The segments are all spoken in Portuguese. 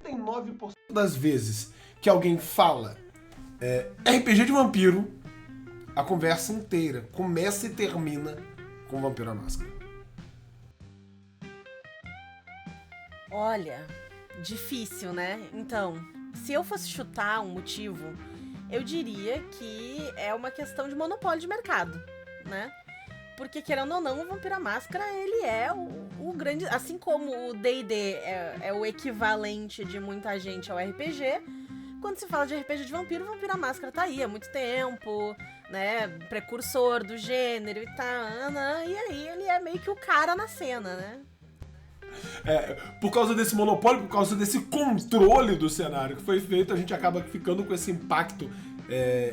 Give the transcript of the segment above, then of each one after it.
99% das vezes que alguém fala RPG de vampiro, a conversa inteira começa e termina com Vampiro à Máscara. Olha, difícil, né? Então, se eu fosse chutar um motivo, eu diria que é uma questão de monopólio de mercado, né? Porque, querendo ou não, o Vampiro à Máscara, ele é o grande... Assim como o D&D é o equivalente de muita gente ao RPG, quando se fala de RPG de vampiro, o Vampiro à Máscara tá aí há muito tempo, né? Precursor do gênero e tal. E aí ele é meio que o cara na cena, né? Por causa desse monopólio, por causa desse controle do cenário que foi feito, a gente acaba ficando com esse impacto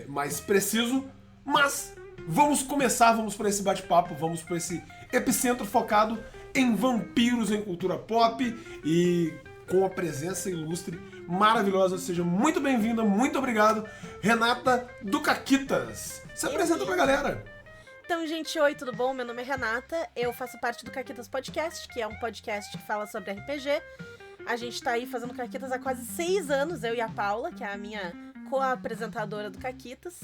mais preciso, mas vamos para esse bate-papo, vamos para esse epicentro focado em vampiros em cultura pop e com a presença ilustre, maravilhosa. Seja muito bem-vinda, muito obrigado, Renata do Caquitas. Se apresenta pra galera. Então, gente, oi, tudo bom? Meu nome é Renata, eu faço parte do Caquitas Podcast, que é um podcast que fala sobre RPG. A gente tá aí fazendo Caquitas há quase 6 anos, eu e a Paula, que é a minha co-apresentadora do Caquitas.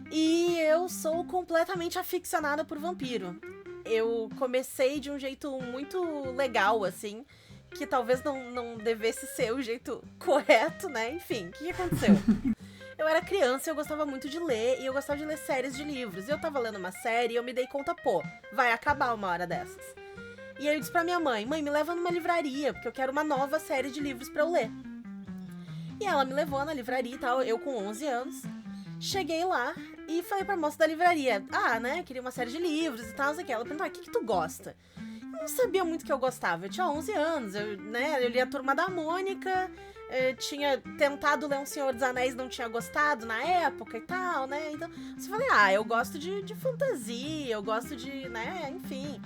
E eu sou completamente aficionada por vampiro. Eu comecei de um jeito muito legal, assim, que talvez não devesse ser o jeito correto, né? Enfim, o que aconteceu? Eu era criança e eu gostava muito de ler, e eu gostava de ler séries de livros. E eu tava lendo uma série e eu me dei conta, vai acabar uma hora dessas. E aí eu disse pra minha mãe, me leva numa livraria, porque eu quero uma nova série de livros pra eu ler. E ela me levou na livraria e tal, eu com 11 anos. Cheguei lá e falei pra moça da livraria, queria uma série de livros e tal, não sei o que. Ela perguntou, o que tu gosta? Eu não sabia muito o que eu gostava, eu tinha 11 anos, eu lia a Turma da Mônica, tinha tentado ler Um Senhor dos Anéis, não tinha gostado na época e tal, né? Então, eu falei, eu gosto de fantasia, eu gosto de, né, enfim.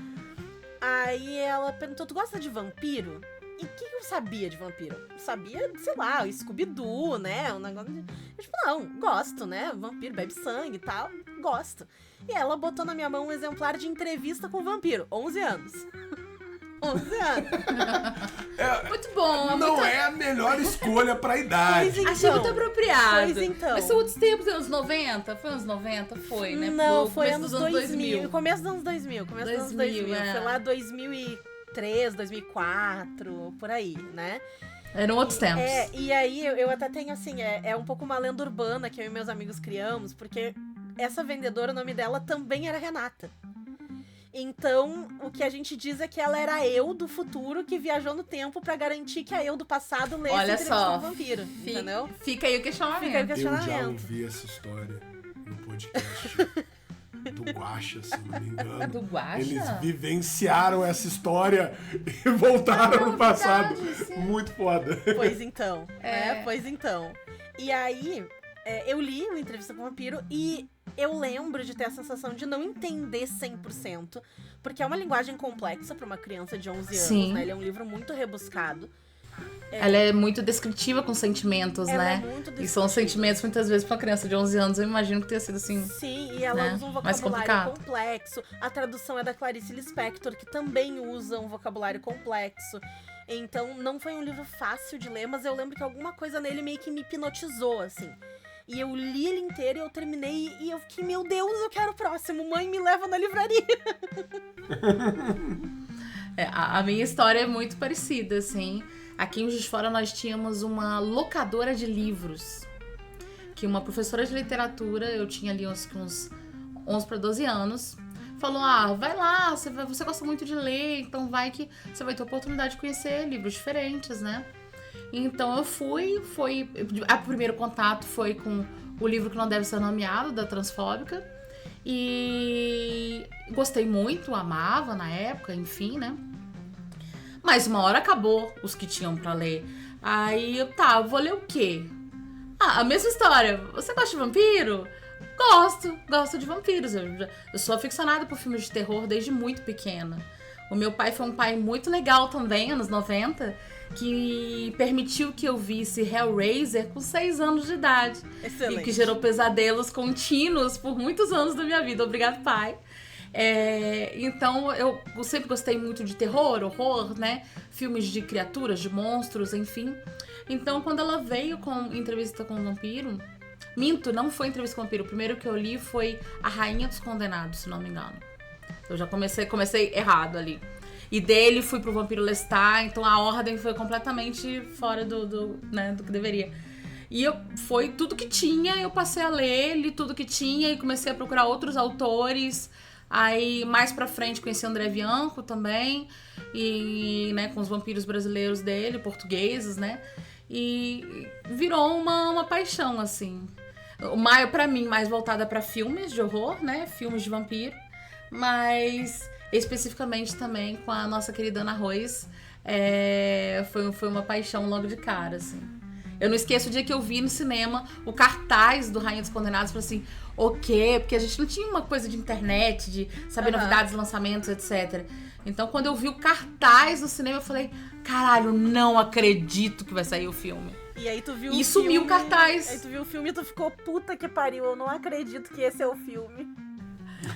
Aí ela perguntou, tu gosta de vampiro? E o que eu sabia de vampiro? Eu sabia, sei lá, o Scooby-Doo, né? Um negócio de... Eu não, gosto, né? Vampiro bebe sangue e tal, gosto. E ela botou na minha mão um exemplar de Entrevista com o Vampiro, 11 anos. 11 anos. Muito bom. Não é a melhor escolha pra idade. Então, achei muito apropriado. Pois então. Mas são outros tempos, anos 90? Foi anos 90? Foi, né? Não, foi anos 2000. Começo dos anos 2000. É. Foi lá 2003, 2004, por aí, né? Eram outros tempos. E aí eu até tenho, assim, é um pouco uma lenda urbana que eu e meus amigos criamos, porque essa vendedora, o nome dela também era Renata. Então, o que a gente diz é que ela era eu do futuro que viajou no tempo pra garantir que a eu do passado lesse Entrevista com o Vampiro, entendeu? Fica aí o questionamento. Eu já ouvi essa história no podcast do Guaxa, se não me engano. Do Guaxa? Eles vivenciaram essa história e voltaram no passado. Verdade, muito foda. Pois então, Pois então. E aí, eu li o Entrevista com o Vampiro e eu lembro de ter a sensação de não entender 100%, porque é uma linguagem complexa para uma criança de 11 anos, Sim. né? Ele é um livro muito rebuscado. Ela é muito descritiva com sentimentos, Ela né? é muito descritiva. E são sentimentos, muitas vezes, pra uma criança de 11 anos, eu imagino que tenha sido assim. Sim, e ela usa um vocabulário complexo. A tradução é da Clarice Lispector, que também usa um vocabulário complexo. Então, não foi um livro fácil de ler, mas eu lembro que alguma coisa nele meio que me hipnotizou, assim. E eu li ele inteiro e eu terminei e eu fiquei, meu Deus, eu quero o próximo. Mãe, me leva na livraria. A minha história é muito parecida, assim. Aqui em Juiz de Fora nós tínhamos uma locadora de livros. Que uma professora de literatura, eu tinha ali uns 11 para 12 anos, falou, vai lá, você gosta muito de ler, então vai que você vai ter a oportunidade de conhecer livros diferentes, né? Então eu fui, o primeiro contato foi com o livro Que Não Deve Ser Nomeado, da Transfóbica, e gostei muito, amava na época, enfim, né? Mas uma hora acabou os que tinham pra ler. Aí eu, vou ler o quê? A mesma história. Você gosta de vampiro? Gosto de vampiros. Eu sou aficionada por filmes de terror desde muito pequena. O meu pai foi um pai muito legal também, anos 90, que permitiu que eu visse Hellraiser com 6 anos de idade. Excelente. E que gerou pesadelos contínuos por muitos anos da minha vida. Obrigado, pai. Então, eu sempre gostei muito de terror, horror, né? Filmes de criaturas, de monstros, enfim. Então, quando ela veio com Entrevista com o Vampiro... Minto, não foi Entrevista com o Vampiro. O primeiro que eu li foi A Rainha dos Condenados, se não me engano. Eu já comecei errado ali. E dele fui pro Vampiro Lestat, então a ordem foi completamente fora do que deveria. E foi tudo que tinha, eu passei a ler, li tudo que tinha e comecei a procurar outros autores. Aí, mais pra frente, conheci André Bianco também, e, né, com os vampiros brasileiros dele, portugueses, né? E virou uma paixão, assim. Pra mim, mais voltada pra filmes de horror, né? Filmes de vampiro. Mas, especificamente também com a nossa querida Ana Rose, foi uma paixão logo de cara, assim. Eu não esqueço o dia que eu vi no cinema o cartaz do Rainha dos Condenados, falei assim, o quê? Porque a gente não tinha uma coisa de internet, de saber novidades, lançamentos, etc. Então, quando eu vi o cartaz no cinema, eu falei, caralho, não acredito que vai sair o filme. E aí tu viu e sumiu o cartaz. Aí tu viu o filme e tu ficou, puta que pariu, eu não acredito que esse é o filme.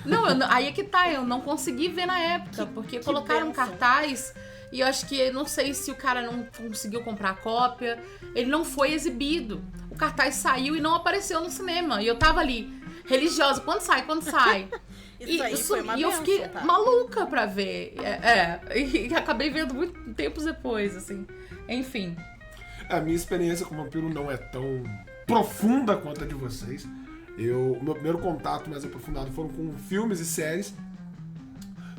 Não, aí é que tá, eu não consegui ver na época, porque colocaram um cartaz e eu acho que, não sei se o cara não conseguiu comprar a cópia, ele não foi exibido. O cartaz saiu e não apareceu no cinema. E eu tava ali, religiosa, quando sai? Isso aí foi uma e eu fiquei maluca pra ver. E acabei vendo muito tempos depois, assim. Enfim. A minha experiência com vampiro não é tão profunda quanto a de vocês. O meu primeiro contato mais aprofundado foram com filmes e séries.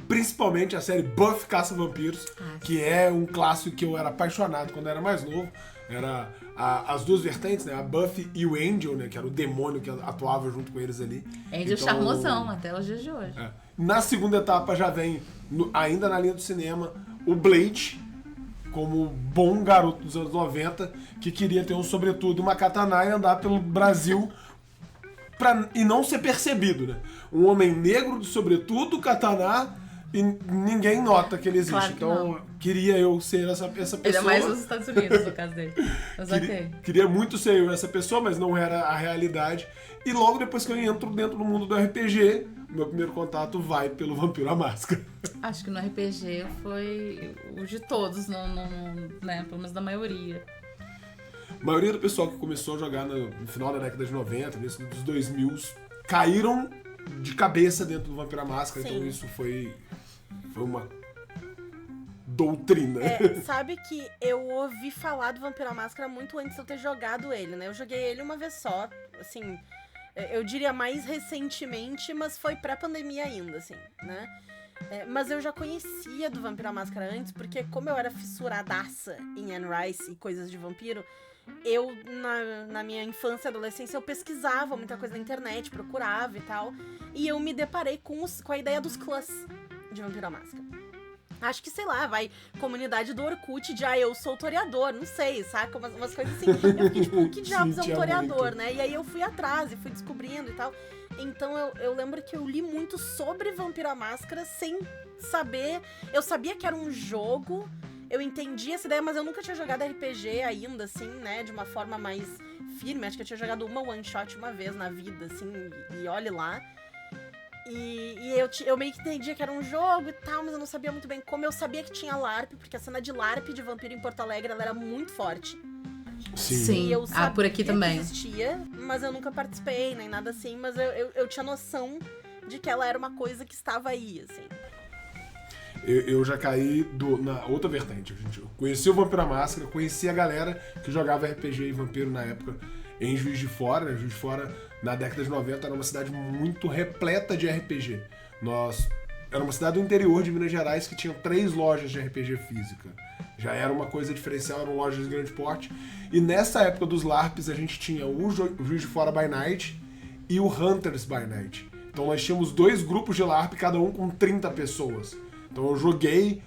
Principalmente a série Buffy Caça-Vampiros, que é um clássico que eu era apaixonado quando eu era mais novo. Era as duas vertentes, né? A Buffy e o Angel, né? Que era o demônio que atuava junto com eles ali. Angel charmosão, até os dias de hoje. Na segunda etapa já vem, ainda na linha do cinema, o Blade, como bom garoto dos anos 90, que queria ter um sobretudo, uma katana e andar pelo Brasil e não ser percebido, né? Um homem negro de sobretudo, katana, e ninguém nota que ele existe. Claro que então, não. Queria eu ser essa pessoa. Ele é mais nos Estados Unidos, no caso dele. Mas queria muito ser eu essa pessoa, mas não era a realidade. E logo depois que eu entro dentro do mundo do RPG, meu primeiro contato vai pelo Vampiro à Máscara. Acho que no RPG foi o de todos, né? Pelo menos da maioria. A maioria do pessoal que começou a jogar no final da década de 90, início dos 2000, caíram de cabeça dentro do Vampiro à Máscara. Sim. Então isso foi uma doutrina. Sabe que eu ouvi falar do Vampiro à Máscara muito antes de eu ter jogado ele, né? Eu joguei ele uma vez só, assim, eu diria mais recentemente, mas foi pré-pandemia ainda, assim, né? Mas eu já conhecia do Vampiro à Máscara antes, porque como eu era fissuradaça em Anne Rice e coisas de vampiro, eu, na minha infância e adolescência, eu pesquisava muita coisa na internet, procurava e tal, e eu me deparei com a ideia dos clãs de Vampiro à Máscara. Acho que, sei lá, comunidade do Orkut de, eu sou toreador, não sei, saca? Umas coisas assim. Eu fiquei tipo, que diabos é um toreador, muito, né? E aí eu fui atrás e fui descobrindo e tal. Então eu lembro que eu li muito sobre Vampiro à Máscara sem saber. Eu sabia que era um jogo, eu entendi essa ideia, mas eu nunca tinha jogado RPG ainda, assim, né? De uma forma mais firme. Acho que eu tinha jogado uma one shot uma vez na vida, assim, e olhe lá. E eu meio que entendia que era um jogo e tal, mas eu não sabia muito bem como. Eu sabia que tinha LARP, porque a cena de LARP de vampiro em Porto Alegre, ela era muito forte. Sim. E eu sabia por aqui também. que existia, mas eu nunca participei, nem nada assim. Mas eu tinha noção de que ela era uma coisa que estava aí, assim. Eu já caí na outra vertente. Eu conheci o Vampiro à Máscara, conheci a galera que jogava RPG e vampiro na época em Juiz de Fora, né? Juiz de Fora, na década de 90, era uma cidade muito repleta de RPG. Era uma cidade do interior de Minas Gerais que tinha 3 lojas de RPG física. Já era uma coisa diferencial, eram lojas de grande porte. E nessa época dos LARPs, a gente tinha o Juiz de Fora by Night e o Hunters by Night. Então nós tínhamos 2 grupos de LARP, cada um com 30 pessoas. Então eu joguei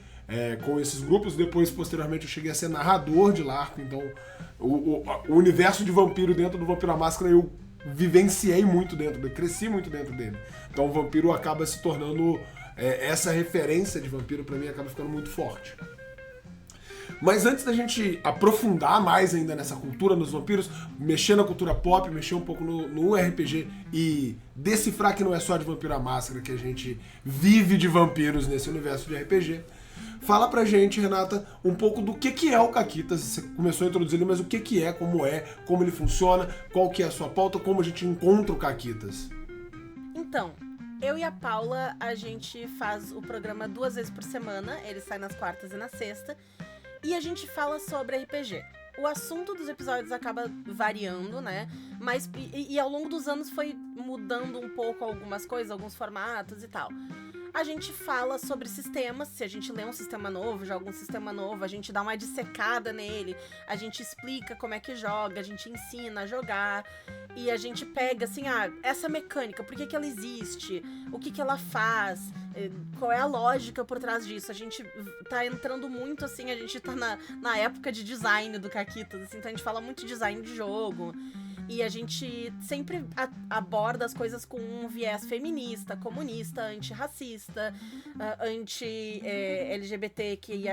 com esses grupos, depois, posteriormente, eu cheguei a ser narrador de LARP. Então o universo de vampiro dentro do Vampiro à Máscara eu vivenciei muito dentro dele, cresci muito dentro dele. Então o vampiro acaba se tornando... essa referência de vampiro, pra mim, acaba ficando muito forte. Mas antes da gente aprofundar mais ainda nessa cultura, nos vampiros, mexer na cultura pop, mexer um pouco no RPG e decifrar que não é só de Vampiro à Máscara que a gente vive de vampiros nesse universo de RPG, fala pra gente, Renata, um pouco do que é o Caquitas. Você começou a introduzir ele, mas o que é, como ele funciona, qual que é a sua pauta, como a gente encontra o Caquitas. Então, eu e a Paula, a gente faz o programa 2 vezes por semana, ele sai nas quartas e na sexta, e a gente fala sobre RPG. O assunto dos episódios acaba variando, né? Mas e ao longo dos anos foi mudando um pouco algumas coisas, alguns formatos e tal. A gente fala sobre sistemas, se a gente lê um sistema novo, joga um sistema novo, a gente dá uma dissecada nele, a gente explica como é que joga, a gente ensina a jogar, e a gente pega, assim, essa mecânica, por que ela existe, o que ela faz, qual é a lógica por trás disso. A gente tá entrando muito, assim, a gente tá na época de design do Caquitas, assim, então a gente fala muito de design de jogo. E a gente sempre aborda as coisas com um viés feminista, comunista, antirracista, anti-LGBT, que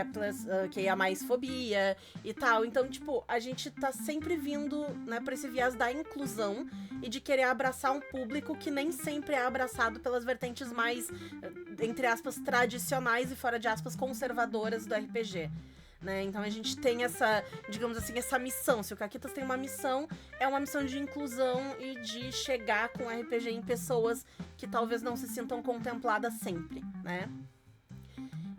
é mais fobia e tal. Então, tipo, a gente tá sempre vindo, né, pra esse viés da inclusão e de querer abraçar um público que nem sempre é abraçado pelas vertentes mais, entre aspas, tradicionais e fora de aspas, conservadoras do RPG. Né? Então a gente tem essa, digamos assim, essa missão. Se o Caquitas tem uma missão, é uma missão de inclusão e de chegar com RPG em pessoas que talvez não se sintam contempladas sempre, né?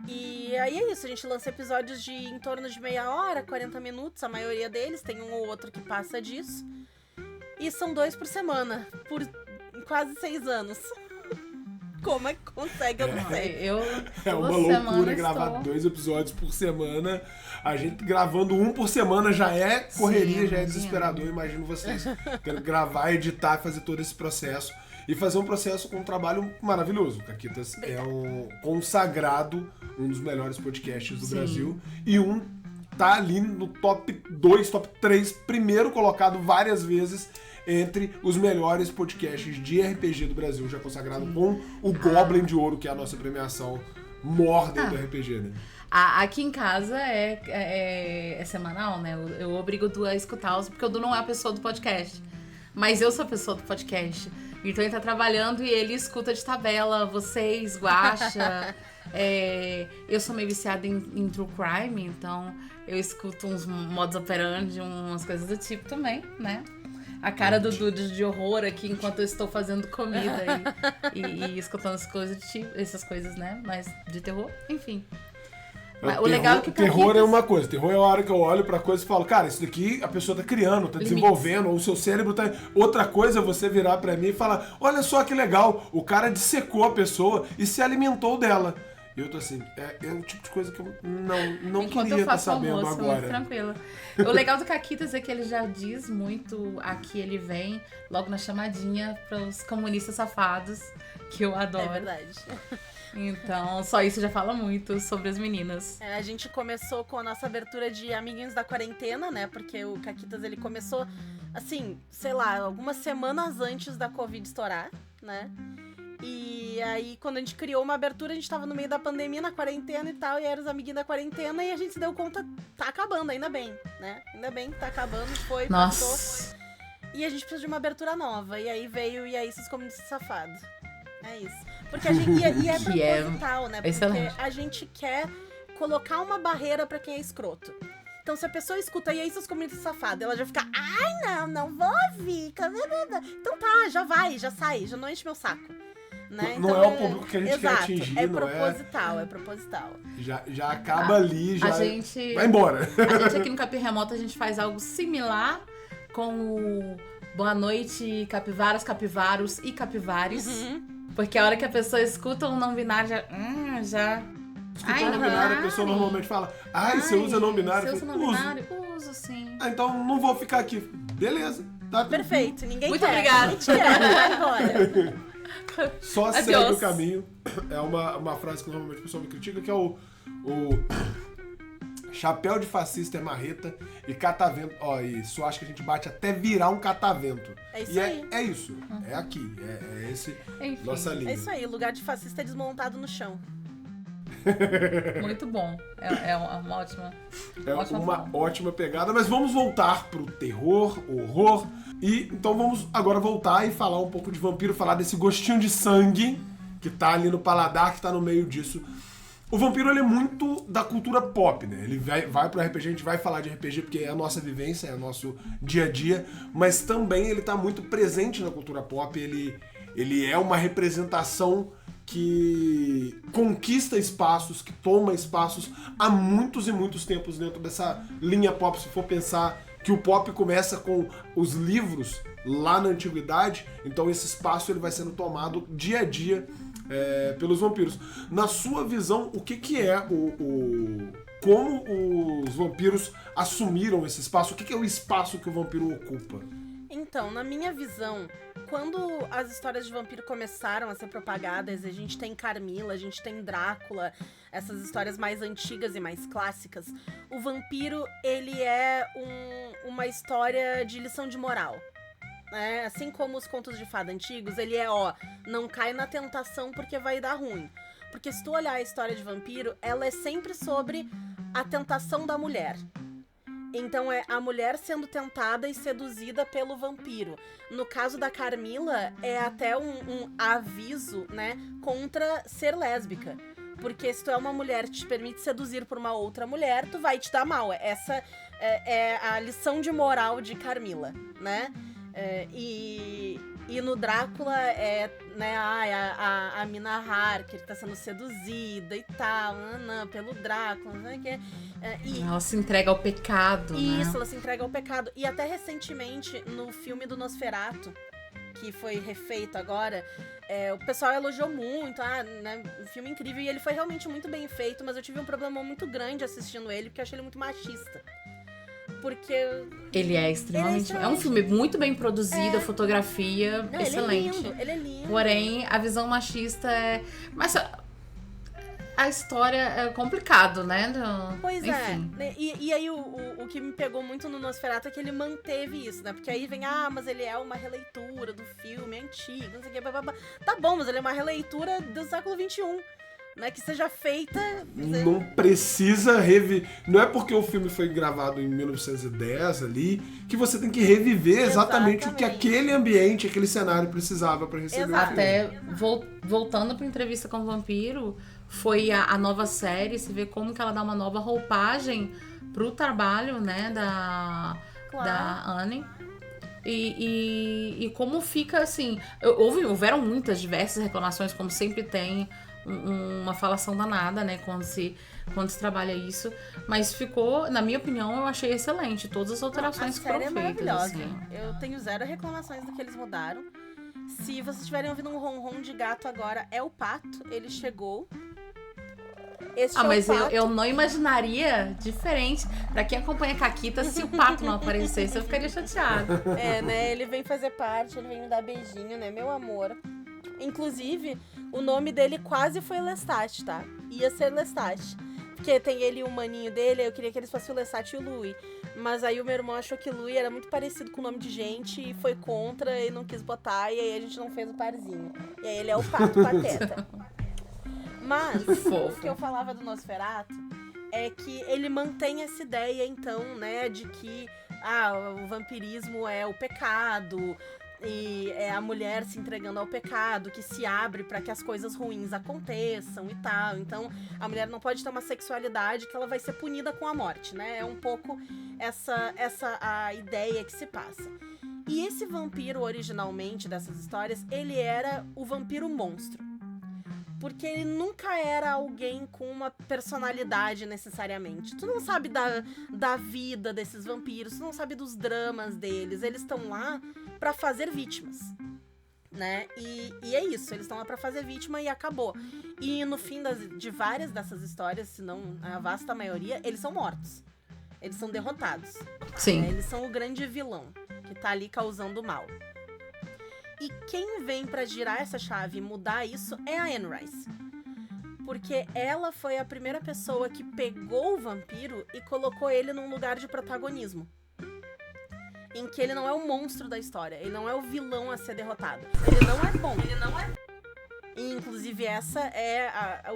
E aí é isso, a gente lança episódios de em torno de meia hora, 40 minutos, a maioria deles, tem um ou outro que passa disso. E são 2 por semana, por quase 6 anos. Como é que consegue? Eu não sei. É uma loucura gravar 2 episódios por semana. A gente gravando um por semana já é correria, sim, já é desesperador. Imagino vocês querendo gravar, editar, fazer todo esse processo. E fazer um processo com um trabalho maravilhoso. O Caquitas é um consagrado, um dos melhores podcasts do Brasil. E tá ali no top 2, top 3, primeiro colocado várias vezes entre os melhores podcasts de RPG do Brasil, já consagrado com o Goblin de Ouro, que é a nossa premiação maior dentro do RPG, né? Aqui em casa é semanal, né? Eu obrigo o Du a escutá-los, porque o Du não é a pessoa do podcast. Mas eu sou a pessoa do podcast. Então ele tá trabalhando e ele escuta de tabela, vocês, Guaxa. Eu sou meio viciada em true crime, então eu escuto uns modus operandi, umas coisas do tipo também, né? A cara do Dude de horror aqui enquanto eu estou fazendo comida e escutando essas coisas, né? Mas de terror, enfim. O legal é que terror é uma coisa. Terror é a hora que eu olho pra coisa e falo, cara, isso daqui a pessoa tá criando, tá desenvolvendo, ou o seu cérebro tá... Outra coisa é você virar pra mim e falar, olha só que legal, o cara dissecou a pessoa e se alimentou dela. E eu tô assim, é o tipo de coisa que eu não queria estar sabendo almoço, agora. Muito tranquila. O legal do Caquitas é que ele já diz muito aqui, ele vem logo na chamadinha pros comunistas safados, que eu adoro. É verdade. Então, só isso já fala muito sobre as meninas. A gente começou com a nossa abertura de Amiguinhos da Quarentena, né? Porque o Caquitas, ele começou, assim, sei lá, algumas semanas antes da Covid estourar, né? E aí, quando a gente criou uma abertura, a gente tava no meio da pandemia, na quarentena e tal, e era os amiguinhos da quarentena, e a gente se deu conta, tá acabando, ainda bem, né? Ainda bem que tá acabando, passou. E a gente precisa de uma abertura nova, e aí veio E aí, esses comunistas safados. É isso. Porque a gente, e é proposital, né? Porque excelente. A gente quer colocar uma barreira pra quem é escroto. Então, se a pessoa escuta E aí, seus comunistas safados, ela já fica, ai, não vou ouvir. Então tá, já vai, já sai, já não enche meu saco. Né? Não então, é o público que a gente quer atingir, é proposital, é proposital. Já acaba ali, já vai embora. A gente aqui no Capim Remoto, a gente faz algo similar com o Boa Noite, Capivaras, Capivaros e Capivares. Porque a hora que a pessoa escuta um não binário, já... Escutar não binário, a pessoa normalmente fala, você usa não binário? Você usa não binário? Uso, sim. Então não vou ficar aqui. Beleza. Tá perfeito, ninguém muito quer. Obrigada. Muito obrigada, vai embora. Só segue o caminho. É uma frase que normalmente o pessoal me critica, que é o chapéu de fascista é marreta e catavento. Isso acho que a gente bate até virar um catavento. É isso aí. É isso. É aqui. É esse. Enfim, nossa linha. É isso aí. O lugar de fascista é desmontado no chão. Muito bom. É uma ótima. Ótima pegada, mas vamos voltar pro terror, horror. E então vamos agora voltar e falar um pouco de vampiro, falar desse gostinho de sangue que tá ali no paladar, que tá no meio disso. O vampiro, ele é muito da cultura pop, né? Ele vai pro RPG, a gente vai falar de RPG porque é a nossa vivência, é o nosso dia a dia, mas também ele tá muito presente na cultura pop, ele é uma representação que conquista espaços, que toma espaços há muitos e muitos tempos dentro dessa linha pop. Se for pensar que o pop começa com os livros lá na antiguidade, então esse espaço ele vai sendo tomado dia a dia pelos vampiros. Na sua visão, o que é como os vampiros assumiram esse espaço? O que é o espaço que o vampiro ocupa? Então, na minha visão, quando as histórias de vampiro começaram a ser propagadas, a gente tem Carmila, a gente tem Drácula, essas histórias mais antigas e mais clássicas, o vampiro, ele é uma história de lição de moral. Assim como os contos de fada antigos, ele é, não cai na tentação porque vai dar ruim. Porque se tu olhar a história de vampiro, ela é sempre sobre a tentação da mulher. Então é a mulher sendo tentada e seduzida pelo vampiro. No caso da Carmila, é até um aviso, né, contra ser lésbica. Porque se tu é uma mulher que te permite seduzir por uma outra mulher, tu vai te dar mal. Essa é a lição de moral de Carmila, né? E no Drácula né, a Mina Harker tá sendo seduzida e tal, pelo Drácula, não sei o que. Ela se entrega ao pecado, Isso, né? ela se entrega ao pecado. E até recentemente, no filme do Nosferatu, que foi refeito agora, o pessoal elogiou muito, né, um filme incrível, e ele foi realmente muito bem feito, mas eu tive um problema muito grande assistindo ele, porque eu achei ele muito machista. Porque... Ele é extremamente... É um filme muito bem produzido, a fotografia excelente. Ele é lindo. Porém, a visão machista é... Mas a história é complicado, né? Pois Enfim. E aí o que me pegou muito no Nosferatu é que ele manteve isso, né? Porque aí vem, mas ele é uma releitura do filme antigo, não sei o que, blá. Tá bom, mas ele é uma releitura do século XXI. Não é que seja feita... Não precisa reviver... Não é porque o filme foi gravado em 1910 ali, que você tem que reviver exatamente o que aquele ambiente, aquele cenário precisava para receber o filme. Até voltando pra entrevista com o vampiro, foi a nova série, você vê como que ela dá uma nova roupagem pro trabalho, né, da Anne. E como fica assim... Houveram muitas diversas reclamações, como sempre tem... uma falação danada, né, quando se trabalha isso, mas ficou, na minha opinião, eu achei excelente todas as alterações que foram feitas. A série é maravilhosa. Assim. Eu tenho zero reclamações do que eles mudaram. Se vocês estiverem ouvindo um ronron de gato agora, é o pato, ele chegou. Mas eu não imaginaria diferente. Pra quem acompanha a Caquita, se o pato não aparecesse, eu ficaria chateada. Né, ele vem fazer parte, ele vem me dar beijinho, né, meu amor. Inclusive, o nome dele quase foi Lestat, tá? Ia ser Lestat. Porque tem ele e o maninho dele, eu queria que eles fossem o Lestat e o Louis. Mas aí o meu irmão achou que Louis era muito parecido com o nome de gente e foi contra e não quis botar, e aí a gente não fez o parzinho. E aí ele é o pato pateta. Mas, o que eu falava do Nosferatu é que ele mantém essa ideia, então, né, de que o vampirismo é o pecado... E é a mulher se entregando ao pecado, que se abre para que as coisas ruins aconteçam e tal. Então, a mulher não pode ter uma sexualidade que ela vai ser punida com a morte, né? É um pouco essa a ideia que se passa. E esse vampiro, originalmente, dessas histórias, ele era o vampiro monstro. Porque ele nunca era alguém com uma personalidade, necessariamente. Tu não sabe da vida desses vampiros, tu não sabe dos dramas deles. Eles estão lá pra fazer vítimas, né? E é isso, eles estão lá pra fazer vítima e acabou. E no fim de várias dessas histórias, se não a vasta maioria, eles são mortos. Eles são derrotados. Sim. Eles são o grande vilão, que tá ali causando mal. E quem vem pra girar essa chave e mudar isso é a Anne Rice. Porque ela foi a primeira pessoa que pegou o vampiro e colocou ele num lugar de protagonismo. Em que ele não é o monstro da história, ele não é o vilão a ser derrotado. Ele não é bom. E, inclusive, esse é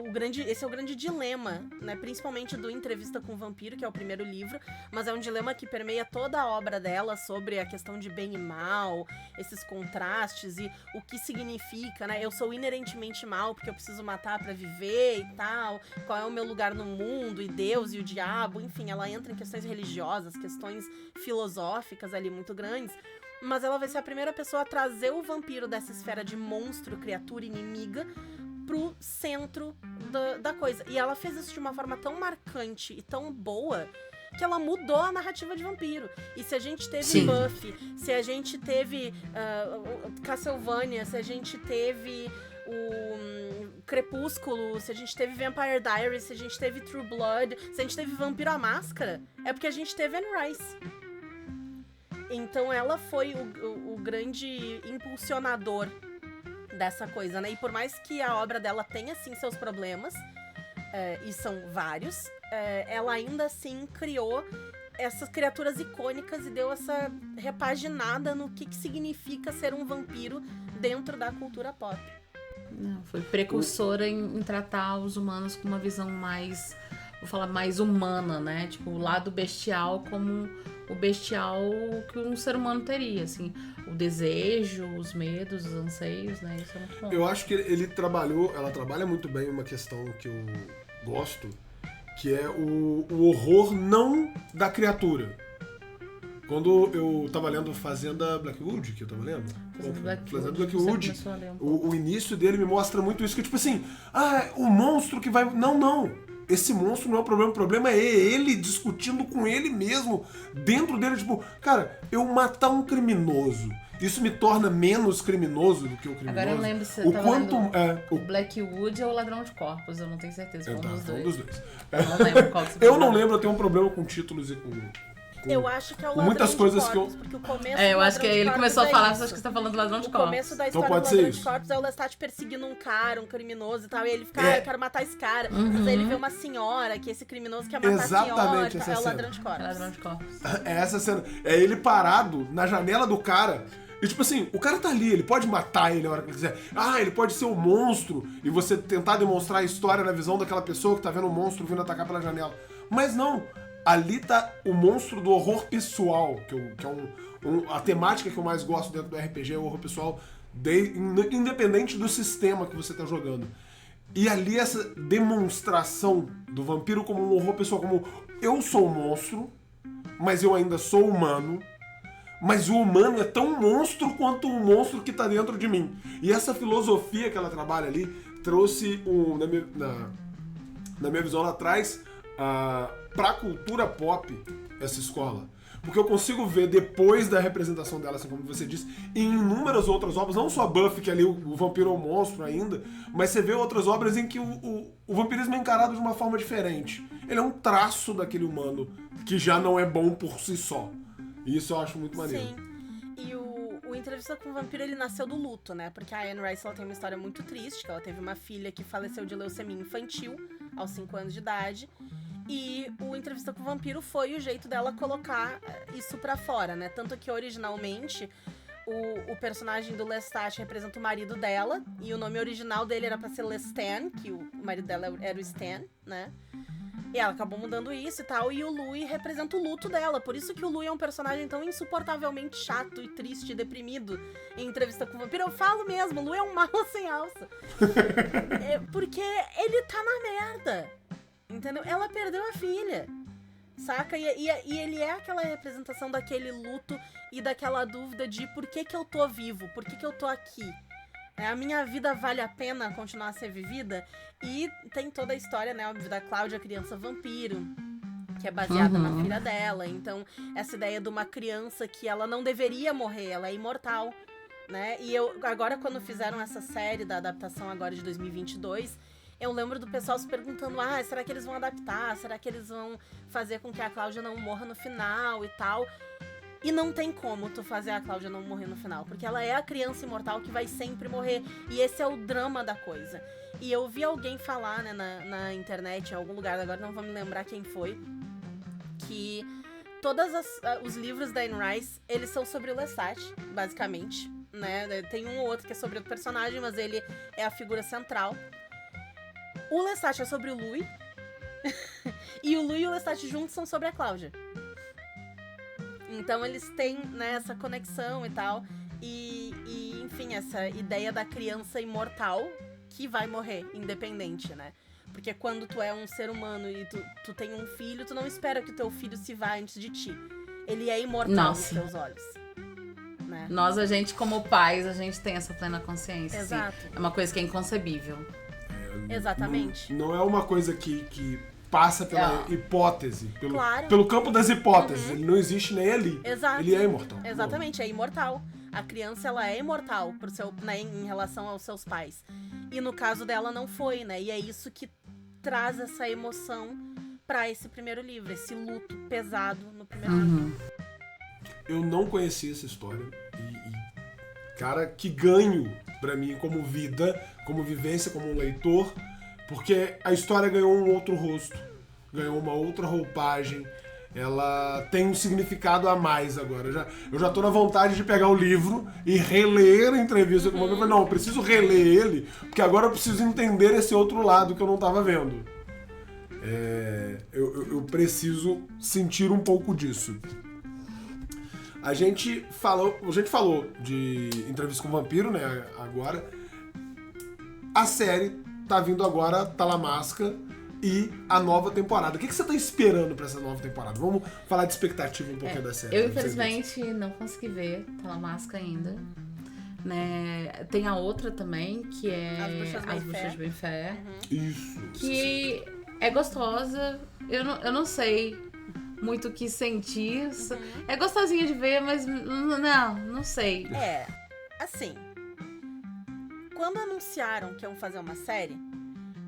o grande dilema, né? Principalmente do Entrevista com o Vampiro, que é o primeiro livro, mas é um dilema que permeia toda a obra dela sobre a questão de bem e mal, esses contrastes e o que significa, né? Eu sou inerentemente mal porque eu preciso matar pra viver e tal, qual é o meu lugar no mundo, e Deus e o diabo, enfim, ela entra em questões religiosas, questões filosóficas ali muito grandes. Mas ela vai ser a primeira pessoa a trazer o vampiro dessa esfera de monstro, criatura inimiga, pro centro da coisa. E ela fez isso de uma forma tão marcante e tão boa que ela mudou a narrativa de vampiro. E se a gente teve Sim. Buffy, se a gente teve Castlevania, se a gente teve o Crepúsculo, se a gente teve Vampire Diaries, se a gente teve True Blood, se a gente teve Vampiro à Máscara, é porque a gente teve Anne Rice. Então ela foi o grande impulsionador dessa coisa, né? E por mais que a obra dela tenha, sim, seus problemas, e são vários, ela ainda assim criou essas criaturas icônicas e deu essa repaginada no que significa ser um vampiro dentro da cultura pop. Não, foi precursora em tratar os humanos com uma visão mais, vou falar, mais humana, né? Tipo, o lado bestial como o bestial que um ser humano teria, assim. O desejo, os medos, os anseios, né? Isso é muito bom. Eu acho que ela trabalha muito bem uma questão que eu gosto, que é o horror não da criatura. Quando eu tava lendo Fazenda Blackwood, que eu tava lendo? Fazenda Blackwood, o início dele me mostra muito isso, que tipo assim, o monstro que vai... Não. Esse monstro não é o problema é ele discutindo com ele mesmo, dentro dele, tipo, cara, eu matar um criminoso, isso me torna menos criminoso do que o criminoso. Agora eu lembro se você tava lendo o Blackwood ou o Ladrão de Corpos, eu não tenho certeza, foi um dos dois. Eu não lembro qual que você Eu não lembro, eu tenho um problema com títulos e com Eu acho que é o com Ladrão muitas de coisas Corpos, que eu... porque o começo eu do acho que Ladrão de ele Corpos começou a é falar, isso. acho que você tá falando do Ladrão de O Corpos. começo da Então história do pode ser Ladrão de isso. Corpos é o Lestat perseguindo um cara, um criminoso e tal, e ele fica, eu quero matar esse cara. Mas aí ele vê uma senhora, que esse criminoso quer matar a senhora, Exatamente essa é o cena. Ladrão de Corpos. Ladrão de Corpos. É essa cena. É ele parado na janela do cara. E tipo assim, o cara tá ali, ele pode matar ele a hora que ele quiser. Ele pode ser um monstro e você tentar demonstrar a história na visão daquela pessoa que tá vendo o monstro vindo atacar pela janela. Mas não, ali tá o monstro do horror pessoal, que é a temática que eu mais gosto dentro do RPG, é o horror pessoal, independente do sistema que você tá jogando. E ali essa demonstração do vampiro como um horror pessoal, como eu sou um monstro, mas eu ainda sou humano, mas o humano é tão monstro quanto o monstro que tá dentro de mim. E essa filosofia que ela trabalha ali trouxe, na minha visão, ela traz pra cultura pop essa escola. Porque eu consigo ver, depois da representação dela, assim como você disse, em inúmeras outras obras, não só Buffy, que ali o vampiro é um monstro ainda, mas você vê outras obras em que o vampirismo é encarado de uma forma diferente. Ele é um traço daquele humano que já não é bom por si só. E isso eu acho muito maneiro. Sim. E o Entrevista com o Vampiro, ele nasceu do luto, né? Porque a Anne Rice, ela tem uma história muito triste, que ela teve uma filha que faleceu de leucemia infantil aos 5 anos de idade. E o Entrevista com o Vampiro foi o jeito dela colocar isso pra fora, né? Tanto que originalmente o personagem do Lestat representa o marido dela, e o nome original dele era pra ser Lestan, que o marido dela era o Stan, né? E ela acabou mudando isso e tal, e o Louis representa o luto dela. Por isso que o Louis é um personagem tão insuportavelmente chato e triste e deprimido em Entrevista com o Vampiro. Eu falo mesmo, o Louis é um mal sem alça. Porque ele tá na merda. Entendeu? Ela perdeu a filha, saca? E ele é aquela representação daquele luto e daquela dúvida de por que eu tô vivo, por que eu tô aqui. A minha vida vale a pena continuar a ser vivida? E tem toda a história, né, da Cláudia, criança vampiro, que é baseada na filha dela. Então, essa ideia de uma criança que ela não deveria morrer, ela é imortal, né? E agora, quando fizeram essa série da adaptação agora de 2022... eu lembro do pessoal se perguntando, será que eles vão adaptar? Será que eles vão fazer com que a Cláudia não morra no final e tal? E não tem como tu fazer a Cláudia não morrer no final, porque ela é a criança imortal que vai sempre morrer. E esse é o drama da coisa. E eu vi alguém falar, né, na internet, em algum lugar, agora não vou me lembrar quem foi, que todos os livros da Anne Rice, eles são sobre o Lestat, basicamente. né? Tem um ou outro que é sobre outro personagem, mas ele é a figura central. O Lestat é sobre o Louis. E o Louis e o Lestat juntos são sobre a Cláudia. Então eles têm, né, essa conexão e tal. E, enfim, essa ideia da criança imortal que vai morrer, independente, né? Porque quando tu é um ser humano e tu tem um filho, tu não espera que o teu filho se vá antes de ti. Ele é imortal nos teus olhos. Né? Nós, a gente, como pais, a gente tem essa plena consciência. Exato. Assim. É uma coisa que é inconcebível. Exatamente. Não é uma coisa que passa pela hipótese, Claro. pelo campo das hipóteses. Ele não existe nem ali. Exato. Ele é imortal. Exatamente, é imortal. A criança, ela é imortal né, em relação aos seus pais. E no caso dela não foi, né? E é isso que traz essa emoção pra esse primeiro livro, esse luto pesado no primeiro livro. Eu não conhecia essa história cara, que ganho pra mim como vida, como vivência, como um leitor, porque a história ganhou um outro rosto, ganhou uma outra roupagem, ela tem um significado a mais agora. Eu já tô na vontade de pegar o livro e reler a entrevista com o Vampiro. Não, eu preciso reler ele, porque agora eu preciso entender esse outro lado que eu não tava vendo. Eu preciso sentir um pouco disso. A gente falou de Entrevista com o Vampiro, né, agora. A série tá vindo agora, Talamasca, e a nova temporada. O que você tá esperando pra essa nova temporada? Vamos falar de expectativa um pouquinho da série. Eu, infelizmente, não consegui ver Talamasca ainda. Né? Tem a outra também, que é As Bruxas de Bem-Fé. Isso. Que é gostosa. Eu não sei muito o que sentir. É gostosinha de ver, mas não sei. Assim, quando anunciaram que iam fazer uma série,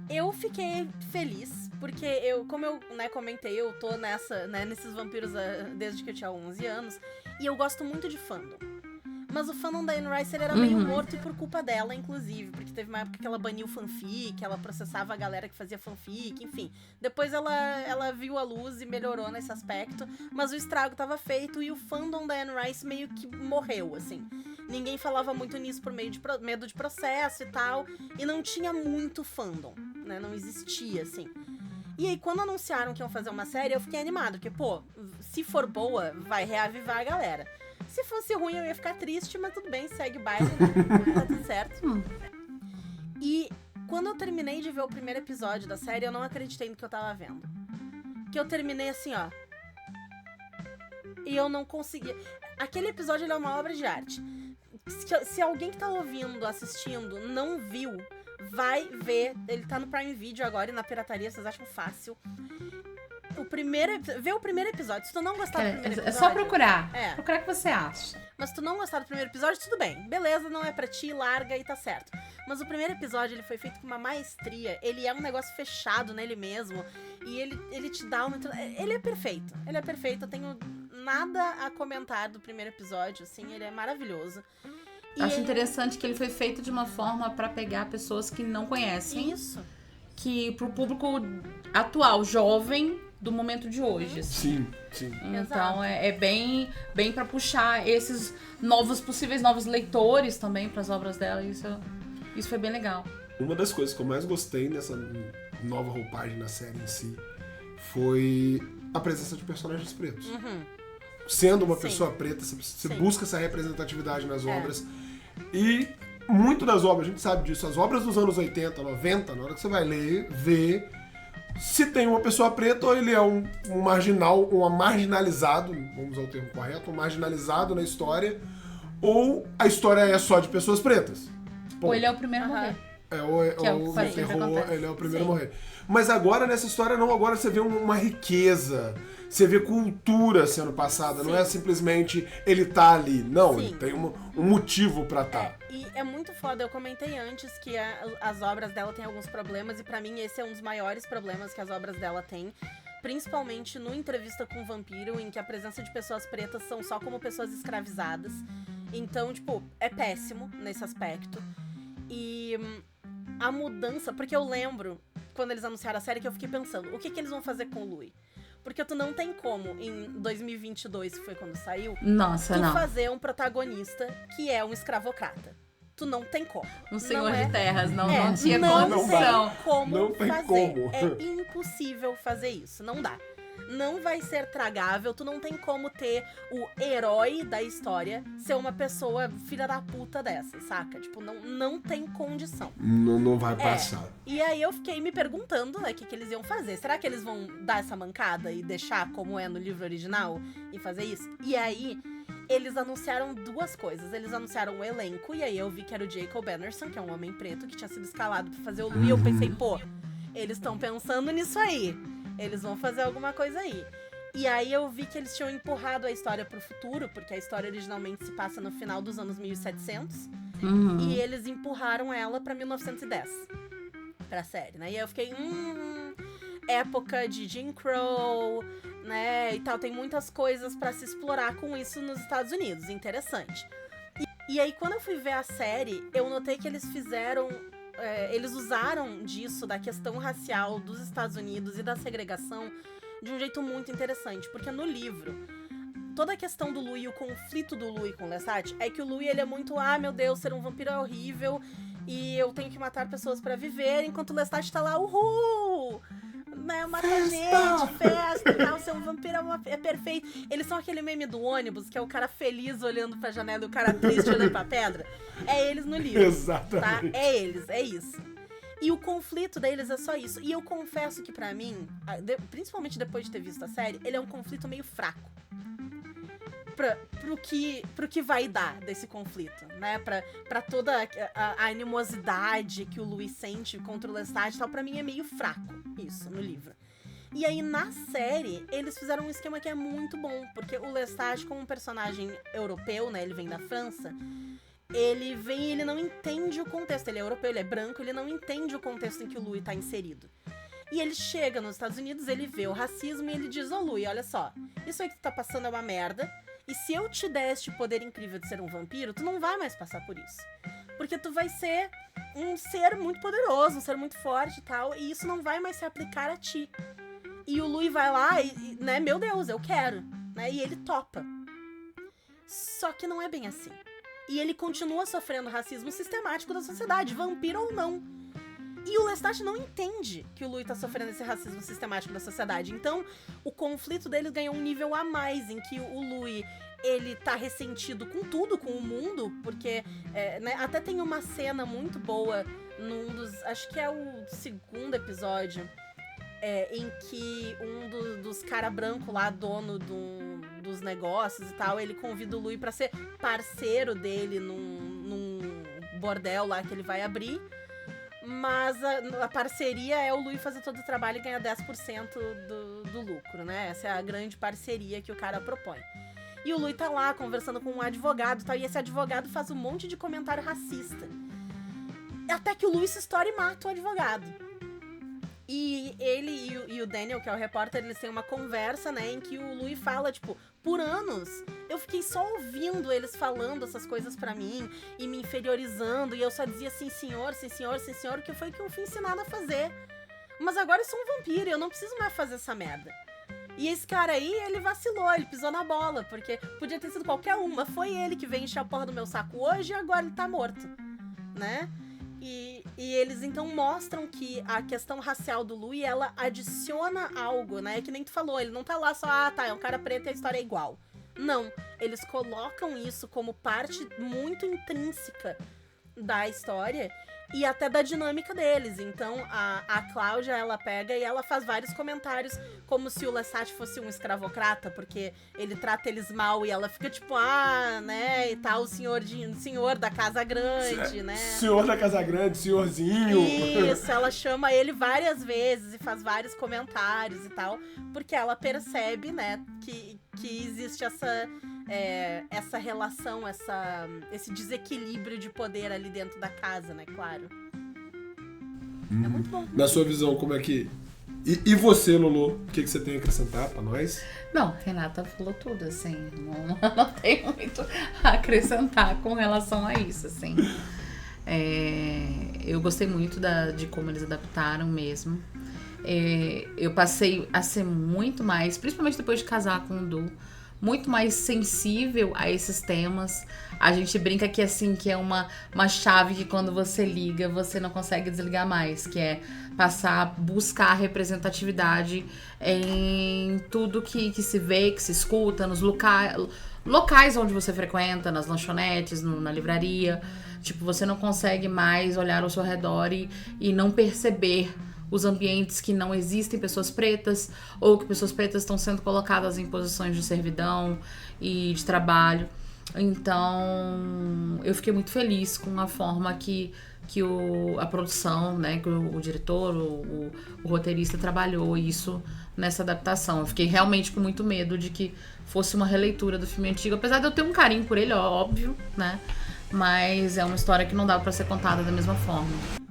eu fiquei feliz, porque como eu comentei, eu tô nesses vampiros desde que eu tinha 11 anos, e eu gosto muito de fandom. Mas o fandom da Anne Rice era meio morto, e por culpa dela, inclusive. Porque teve uma época que ela baniu fanfic, ela processava a galera que fazia fanfic, enfim. Depois ela viu a luz e melhorou nesse aspecto. Mas o estrago tava feito e o fandom da Anne Rice meio que morreu, assim. Ninguém falava muito nisso por meio de medo de processo e tal. E não tinha muito fandom, né? Não existia, assim. E aí, quando anunciaram que iam fazer uma série, eu fiquei animado. Porque, pô, se for boa, vai reavivar a galera. Se fosse ruim, eu ia ficar triste, mas tudo bem, segue o baile, né? Tá tudo certo. E quando eu terminei de ver o primeiro episódio da série, eu não acreditei no que eu tava vendo. Que eu terminei assim, ó. E eu não conseguia. Aquele episódio, ele é uma obra de arte. Se alguém que tá ouvindo, assistindo, não viu, vai ver. Ele tá no Prime Video agora e na pirataria, vocês acham fácil. Vê o primeiro episódio. Se tu não gostar do primeiro episódio... É só procurar. Procurar o que você acha. Mas se tu não gostar do primeiro episódio, tudo bem. Beleza, não é pra ti, larga e tá certo. Mas o primeiro episódio, ele foi feito com uma maestria. Ele é um negócio fechado nele mesmo. E ele te dá uma... Ele é perfeito. Ele é perfeito. Eu tenho nada a comentar do primeiro episódio, assim. Ele é maravilhoso. Acho interessante que ele foi feito de uma forma pra pegar pessoas que não conhecem. Isso. Que pro público atual, jovem... do momento de hoje, assim. Sim. Então é bem pra puxar esses possíveis novos leitores também pras obras dela. Isso foi bem legal. Uma das coisas que eu mais gostei nessa nova roupagem na série em si foi a presença de personagens pretos. Sendo uma pessoa preta, você busca essa representatividade nas obras. E muito das obras, a gente sabe disso, as obras dos anos 80, 90, na hora que você vai ler, ver se tem uma pessoa preta ou ele é um marginal, marginalizado, vamos usar o termo correto, um marginalizado na história, ou a história é só de pessoas pretas. Ou ele é o primeiro a morrer. Ele é o primeiro a morrer. Mas agora, nessa história, não. Agora você vê uma riqueza. Você vê cultura sendo passada. Não é simplesmente ele tá ali. Não, ele tem um motivo pra tá. E é muito foda. Eu comentei antes que as obras dela têm alguns problemas. E pra mim, esse é um dos maiores problemas que as obras dela têm. Principalmente no Entrevista com o Vampiro, em que a presença de pessoas pretas são só como pessoas escravizadas. Então, tipo, é péssimo nesse aspecto. E a mudança... Porque eu lembro, quando eles anunciaram a série, que eu fiquei pensando, o que eles vão fazer com o Louis? Porque tu não tem como, em 2022, que foi quando saiu, Nossa, tu não. fazer um protagonista que é um escravocrata. Tu não tem como. Um senhor Não de terras, não não tinha tem condição. como Não tem fazer. como. É impossível fazer isso. Não dá. Não vai ser tragável. Tu não tem como ter o herói da história ser uma pessoa filha da puta dessa, saca? Tipo, não tem condição. Não vai passar. E aí eu fiquei me perguntando, né, o que eles iam fazer. Será que eles vão dar essa mancada e deixar como é no livro original e fazer isso? E aí eles anunciaram duas coisas. Eles anunciaram o elenco, e aí eu vi que era o Jacob Anderson, que é um homem preto que tinha sido escalado pra fazer o Lu, e eu pensei, pô, eles estão pensando nisso aí. Eles vão fazer alguma coisa aí. E aí eu vi que eles tinham empurrado a história pro futuro, porque a história originalmente se passa no final dos anos 1700. E eles empurraram ela pra 1910. Pra série, né? E aí eu fiquei, época de Jim Crow, né? E tal, tem muitas coisas pra se explorar com isso nos Estados Unidos. Interessante. E aí quando eu fui ver a série, eu notei que eles fizeram... eles usaram disso, da questão racial dos Estados Unidos e da segregação, de um jeito muito interessante. Porque no livro, toda a questão do Louis e o conflito do Louis com o Lestat é que o Louis, ele é muito, meu Deus, ser um vampiro é horrível e eu tenho que matar pessoas pra viver, enquanto o Lestat tá lá, uhul! Né, matar gente, festa, tal, ser um vampiro é perfeito. Eles são aquele meme do ônibus, que é o cara feliz olhando pra janela e o cara triste olhando pra pedra. É eles no livro. Exatamente. Tá? É eles, é isso. E o conflito deles é só isso. E eu confesso que pra mim, principalmente depois de ter visto a série, ele é um conflito meio fraco. Pro que vai dar desse conflito, né? Pra toda a animosidade que o Louis sente contra o Lestat e tal, pra mim é meio fraco isso no livro. E aí, na série, eles fizeram um esquema que é muito bom, porque o Lestat, como um personagem europeu, né? Ele vem da França, ele vem e ele não entende o contexto. Ele é europeu, ele é branco, ele não entende o contexto em que o Louis tá inserido. E ele chega nos Estados Unidos, ele vê o racismo e ele diz, Louis, olha só, isso aí que tu tá passando é uma merda, e se eu te der este poder incrível de ser um vampiro, tu não vai mais passar por isso. Porque tu vai ser um ser muito poderoso, um ser muito forte e tal, e isso não vai mais se aplicar a ti. E o Louis vai lá e, né, meu Deus, eu quero, né, e ele topa. Só que não é bem assim. E ele continua sofrendo racismo sistemático da sociedade, vampiro ou não. E o Lestat não entende que o Louis tá sofrendo esse racismo sistemático da sociedade. Então, o conflito deles ganhou um nível a mais, em que o Louis, ele tá ressentido com tudo, com o mundo, porque né, até tem uma cena muito boa num dos... Acho que é o segundo episódio, em que um dos cara branco lá, dono dos negócios e tal, ele convida o Louis pra ser parceiro dele num bordel lá que ele vai abrir. Mas a parceria é o Louis fazer todo o trabalho e ganhar 10% do lucro, né? Essa é a grande parceria que o cara propõe. E o Louis tá lá conversando com um advogado e tal, e esse advogado faz um monte de comentário racista. Até que o Louis se estoura e mata o advogado. E ele e o Daniel, que é o repórter, eles têm uma conversa, né, em que o Louis fala, tipo, por anos eu fiquei só ouvindo eles falando essas coisas pra mim e me inferiorizando, e eu só dizia sim senhor, sim senhor, sim senhor, que foi o que eu fui ensinado a fazer. Mas agora eu sou um vampiro e eu não preciso mais fazer essa merda. E esse cara aí, ele vacilou, ele pisou na bola, porque podia ter sido qualquer um, mas foi ele que veio encher a porra do meu saco hoje e agora ele tá morto, né? E eles então mostram que a questão racial do Louis, ela adiciona algo, né? Que nem tu falou, ele não tá lá só, é um cara preto e a história é igual. Não, eles colocam isso como parte muito intrínseca da história e até da dinâmica deles. Então a Cláudia, ela pega e ela faz vários comentários como se o Lestat fosse um escravocrata, porque ele trata eles mal e ela fica tipo, né, e tal, o senhor da casa grande, né? Senhor da casa grande, senhorzinho. Isso, ela chama ele várias vezes e faz vários comentários e tal, porque ela percebe, né, que existe essa relação, esse desequilíbrio de poder ali dentro da casa, né, claro. É muito bom. Na sua visão, como é que... E você, Lulu, o que você tem a acrescentar pra nós? Não, Renata falou tudo, assim, não tem muito a acrescentar com relação a isso, assim. Eu gostei muito de como eles adaptaram mesmo. eu passei a ser muito mais, principalmente depois de casar com o Du, muito mais sensível a esses temas. A gente brinca que assim, que é uma chave que quando você liga, você não consegue desligar mais, que é passar a buscar representatividade em tudo que se vê, que se escuta, nos locais onde você frequenta, nas lanchonetes, na livraria. Tipo, você não consegue mais olhar ao seu redor e não perceber os ambientes que não existem pessoas pretas, ou que pessoas pretas estão sendo colocadas em posições de servidão e de trabalho. Então, eu fiquei muito feliz com a forma que a produção, né, que o diretor, o roteirista trabalhou isso nessa adaptação. Eu fiquei realmente com muito medo de que fosse uma releitura do filme antigo, apesar de eu ter um carinho por ele, óbvio, né? Mas é uma história que não dá pra ser contada da mesma forma.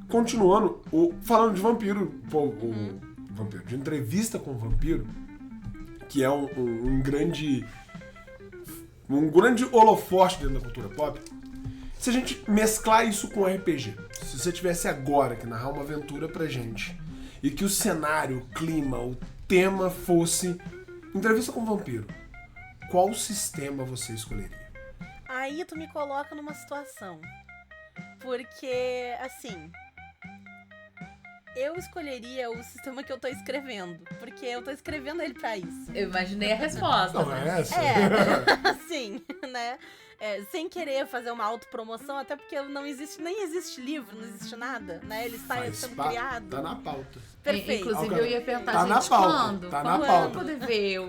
Continuando, falando de vampiro, vampiro, de entrevista com o vampiro, que é um grande holofote dentro da cultura pop. Se a gente mesclar isso com RPG, se você tivesse agora que narrar uma aventura pra gente, e que o cenário, o clima, o tema fosse entrevista com o vampiro, qual sistema você escolheria? Aí tu me coloca numa situação. Porque, assim, eu escolheria o sistema que eu tô escrevendo. Porque eu tô escrevendo ele pra isso. Eu imaginei a resposta. Não é essa? Assim, né? Sem querer fazer uma autopromoção, até porque nem existe livro, não existe nada, né? Ele está sendo criado. Tá na pauta. Perfeito. Inclusive, eu ia perguntar, tá gente, na pauta, quando? Tá Quando na eu pauta. vou poder ver o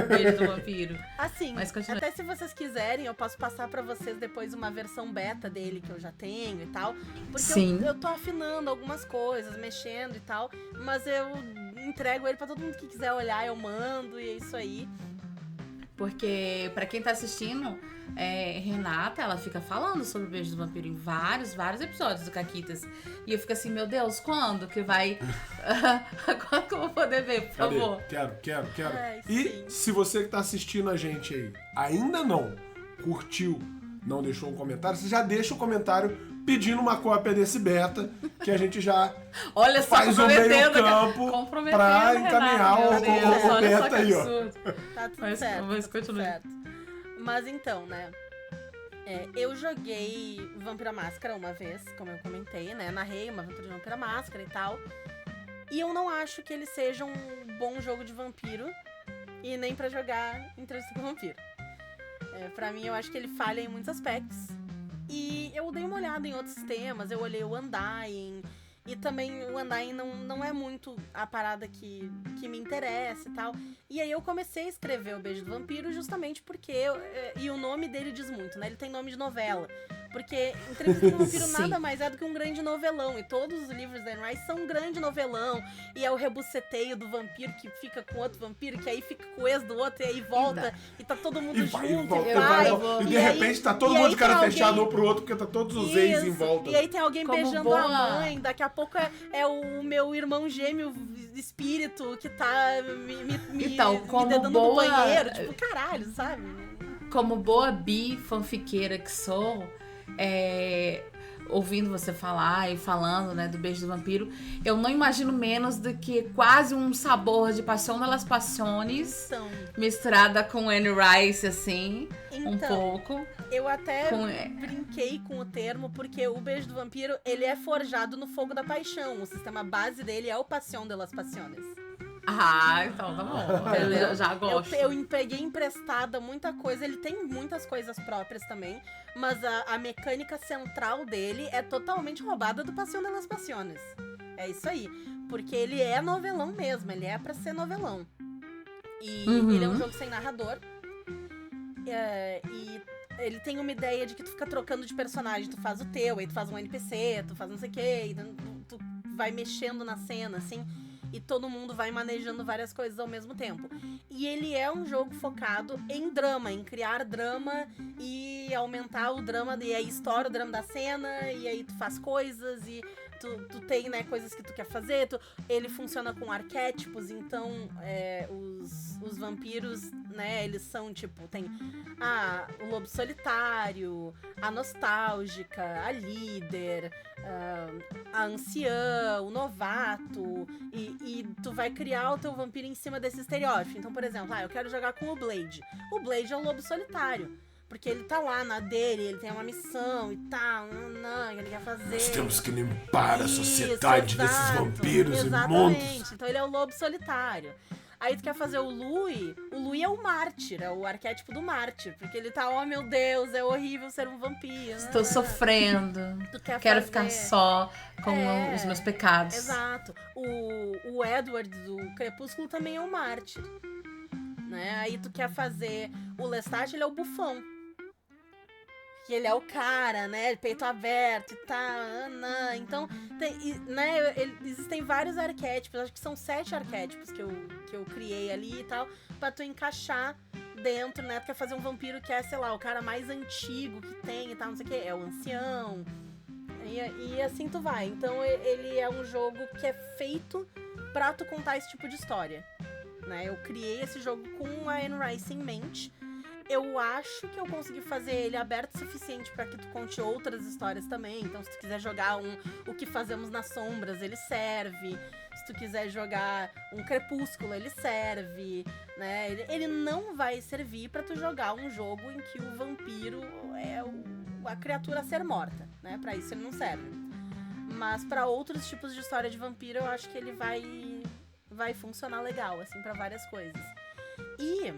Beijo do Vampiro? Assim, Mas continua. até se vocês quiserem, eu posso passar pra vocês depois uma versão beta dele que eu já tenho e tal. Porque Sim. eu tô afinando algumas coisas, mexendo e tal. Mas eu entrego ele pra todo mundo que quiser olhar, eu mando e é isso aí. Porque, pra quem tá assistindo, Renata, ela fica falando sobre o Beijo do Vampiro em vários episódios do Caquitas. E eu fico assim, meu Deus, quando que vai... quando que eu vou poder ver, por Cadê? favor? Quero. Ai, E sim. se você que tá assistindo a gente aí ainda não curtiu, não deixou um comentário, você já deixa o comentário pedindo uma cópia desse beta, que a gente já Olha só, faz o meio campo comprometendo, pra encaminhar Renata, o meu Deus, olha só beta que aí, ó. absurdo. Tá tudo Mas certo. continue. Tá tudo certo. Mas então, né? Eu joguei Vampira Máscara uma vez, como eu comentei, né? Narrei uma aventura de Vampira Máscara e tal. E eu não acho que ele seja um bom jogo de vampiro. E nem pra jogar Entrevista com o Vampiro. Pra mim, eu acho que ele falha em muitos aspectos. E eu dei uma olhada em outros sistemas, eu olhei o Undying. E também o Undying não é muito a parada que me interessa e tal. E aí eu comecei a escrever o Beijo do Vampiro justamente porque... e o nome dele diz muito, né? Ele tem nome de novela. Porque Entrevista com o Vampiro Sim. nada mais é do que um grande novelão. E todos os livros da Anne Rice são um grande novelão. E é o rebuceteio do vampiro que fica com outro vampiro, que aí fica com o ex do outro, e aí volta. E tá todo mundo E vai, junto, e volta, e vai. e de aí- repente tá todo e mundo aí de cara tem fechado alguém- um pro outro, porque tá todos os ex em Isso. volta. E aí tem alguém Como beijando boa- a mãe, daqui a pouco é o meu irmão gêmeo espírito que tá me Então, como dedando boa- no banheiro, tipo, caralho, sabe? Como boa fanfiqueira que sou, ouvindo você falar e falando, né, do Beijo do Vampiro, eu não imagino menos do que quase um sabor de Paixão das Passiones Então, misturada com Anne Rice, assim, um pouco. eu até Com- brinquei com o termo, porque o Beijo do Vampiro, ele é forjado no fogo da paixão. O sistema base dele é o Paixão de las Passiones. Ah, então tá bom. Eu já gosto. Eu peguei emprestada muita coisa, ele tem muitas coisas próprias também, mas a mecânica central dele é totalmente roubada do Paixão de las Passiones. É isso aí. Porque ele é novelão mesmo, ele é pra ser novelão. E ele é um jogo sem narrador. E ele tem uma ideia de que tu fica trocando de personagem, tu faz o teu, aí tu faz um NPC, tu faz não sei o quê, e tu vai mexendo na cena, assim. E todo mundo vai manejando várias coisas ao mesmo tempo. E ele é um jogo focado em drama, em criar drama e aumentar o drama. E aí estoura o drama da cena, e aí tu faz coisas. E tu tem, né, coisas que tu quer fazer, ele funciona com arquétipos, então os vampiros, né, eles são tipo, tem o lobo solitário, a nostálgica, a líder, a anciã, o novato, e tu vai criar o teu vampiro em cima desse estereótipo. Então, por exemplo, eu quero jogar com o Blade. O Blade é o lobo solitário. Porque ele tá lá na dele, ele tem uma missão e tal, que ele quer fazer. Nós temos que limpar a sociedade desses vampiros imundos. Então ele é o lobo solitário. Aí tu quer fazer o Louis é o mártir, é o arquétipo do mártir. Porque ele tá, oh meu Deus, é horrível ser um vampiro. Estou sofrendo. Quero ficar só com os meus pecados. Exato. O Edward do Crepúsculo também é o mártir. Né? Aí tu quer fazer o Lestat, ele é o bufão. Que ele é o cara, né? Peito aberto e tal. Então, né? Existem vários arquétipos. Acho que são 7 arquétipos que eu criei ali e tal. Pra tu encaixar dentro, né? Tu quer fazer um vampiro que é, sei lá, o cara mais antigo que tem e tal, não sei o que. É o ancião. E assim tu vai. Então, ele é um jogo que é feito pra tu contar esse tipo de história. Né? Eu criei esse jogo com a Anne Rice em mente. Eu acho que eu consegui fazer ele aberto o suficiente para que tu conte outras histórias também. Então, se tu quiser jogar O Que Fazemos nas Sombras, ele serve. Se tu quiser jogar um Crepúsculo, ele serve. Né? Ele não vai servir para tu jogar um jogo em que o vampiro é a criatura a ser morta. Né? Para isso ele não serve. Mas para outros tipos de história de vampiro, eu acho que ele vai funcionar legal, assim, pra várias coisas. E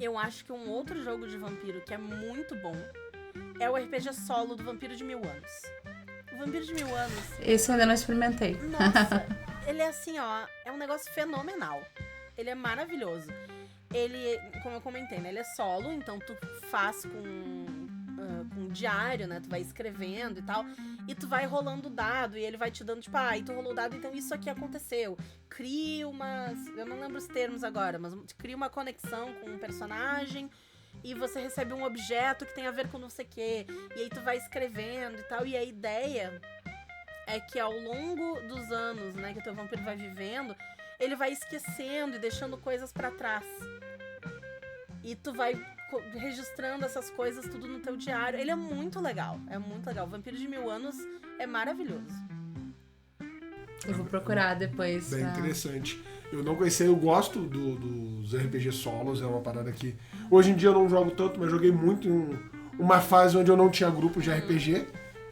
eu acho que um outro jogo de vampiro que é muito bom é o RPG solo do Vampiro de 1000 Anos. O Vampiro de 1000 Anos... Esse eu ainda não experimentei. Nossa, ele é assim, ó, é um negócio fenomenal. Ele é maravilhoso. Ele, como eu comentei, né, ele é solo, então tu faz com diário, né, tu vai escrevendo e tal, e tu vai rolando o dado, e ele vai te dando, tipo, aí tu rolou o dado, então isso aqui aconteceu. Cria eu não lembro os termos agora, mas cria uma conexão com um personagem, e você recebe um objeto que tem a ver com não sei o quê, e aí tu vai escrevendo e tal, e a ideia é que ao longo dos anos, né, que o teu vampiro vai vivendo, ele vai esquecendo e deixando coisas pra trás. E tu vai registrando essas coisas tudo no teu diário. Ele é muito legal, O Vampiro de 1000 Anos é maravilhoso. Eu vou procurar depois. Bem interessante. Eu não conhecia, eu gosto dos RPG solos, é uma parada que... Hoje em dia eu não jogo tanto, mas joguei muito em uma fase onde eu não tinha grupo de RPG,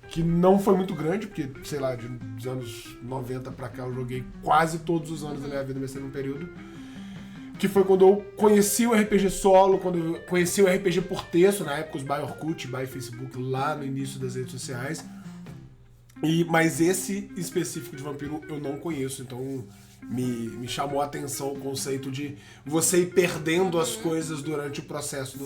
que não foi muito grande, porque, sei lá, dos anos 90 pra cá eu joguei quase todos os anos da minha vida nesse mesmo período. Que foi quando eu conheci o RPG solo, quando eu conheci o RPG por texto, na época os by Orkut, by Facebook, lá no início das redes sociais. Mas esse específico de vampiro eu não conheço, então me chamou a atenção o conceito de você ir perdendo as coisas durante o processo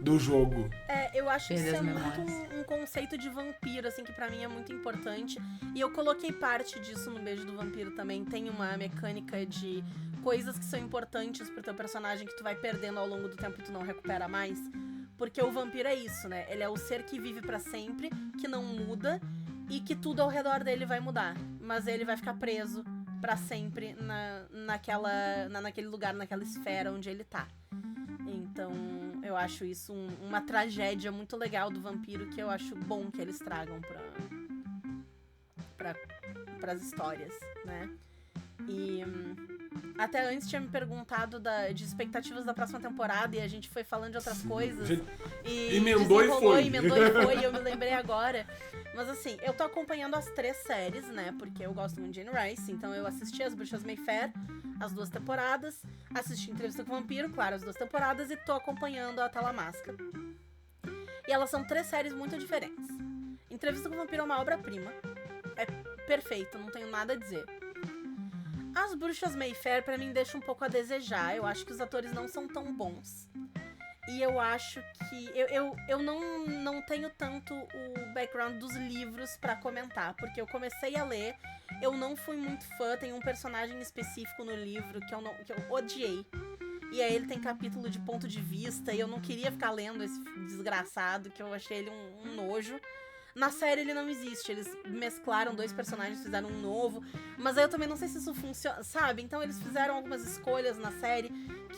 do jogo. Eu acho que isso é muito um conceito de vampiro, assim, que pra mim é muito importante. E eu coloquei parte disso no Beijo do Vampiro também. Tem uma mecânica de coisas que são importantes pro teu personagem que tu vai perdendo ao longo do tempo e tu não recupera mais. Porque o vampiro é isso, né? Ele é o ser que vive pra sempre, que não muda e que tudo ao redor dele vai mudar. Mas ele vai ficar preso pra sempre naquele lugar, naquela esfera onde ele tá. Então, eu acho isso uma tragédia muito legal do vampiro que eu acho bom que eles tragam pras histórias, né? E até antes tinha me perguntado de expectativas da próxima temporada e a gente foi falando de outras coisas. E emendou e foi. E eu me lembrei agora. Mas assim, eu tô acompanhando as 3 séries, né? Porque eu gosto muito de Anne Rice. Então eu assisti As Bruxas Mayfair, as 2 temporadas. Assisti Entrevista com o Vampiro, claro, as 2 temporadas. E tô acompanhando a Talamasca. E elas são 3 séries muito diferentes. Entrevista com o Vampiro é uma obra-prima. É perfeito, não tenho nada a dizer. As Bruxas Mayfair, pra mim, deixa um pouco a desejar. Eu acho que os atores não são tão bons. E eu acho que... Eu não tenho tanto o background dos livros pra comentar. Porque eu comecei a ler, eu não fui muito fã. Tem um personagem específico no livro que eu odiei. E aí ele tem capítulo de ponto de vista. E eu não queria ficar lendo esse desgraçado, que eu achei ele um nojo. Na série ele não existe, eles mesclaram 2 personagens, fizeram um novo, mas aí eu também não sei se isso funciona, sabe? Então eles fizeram algumas escolhas na série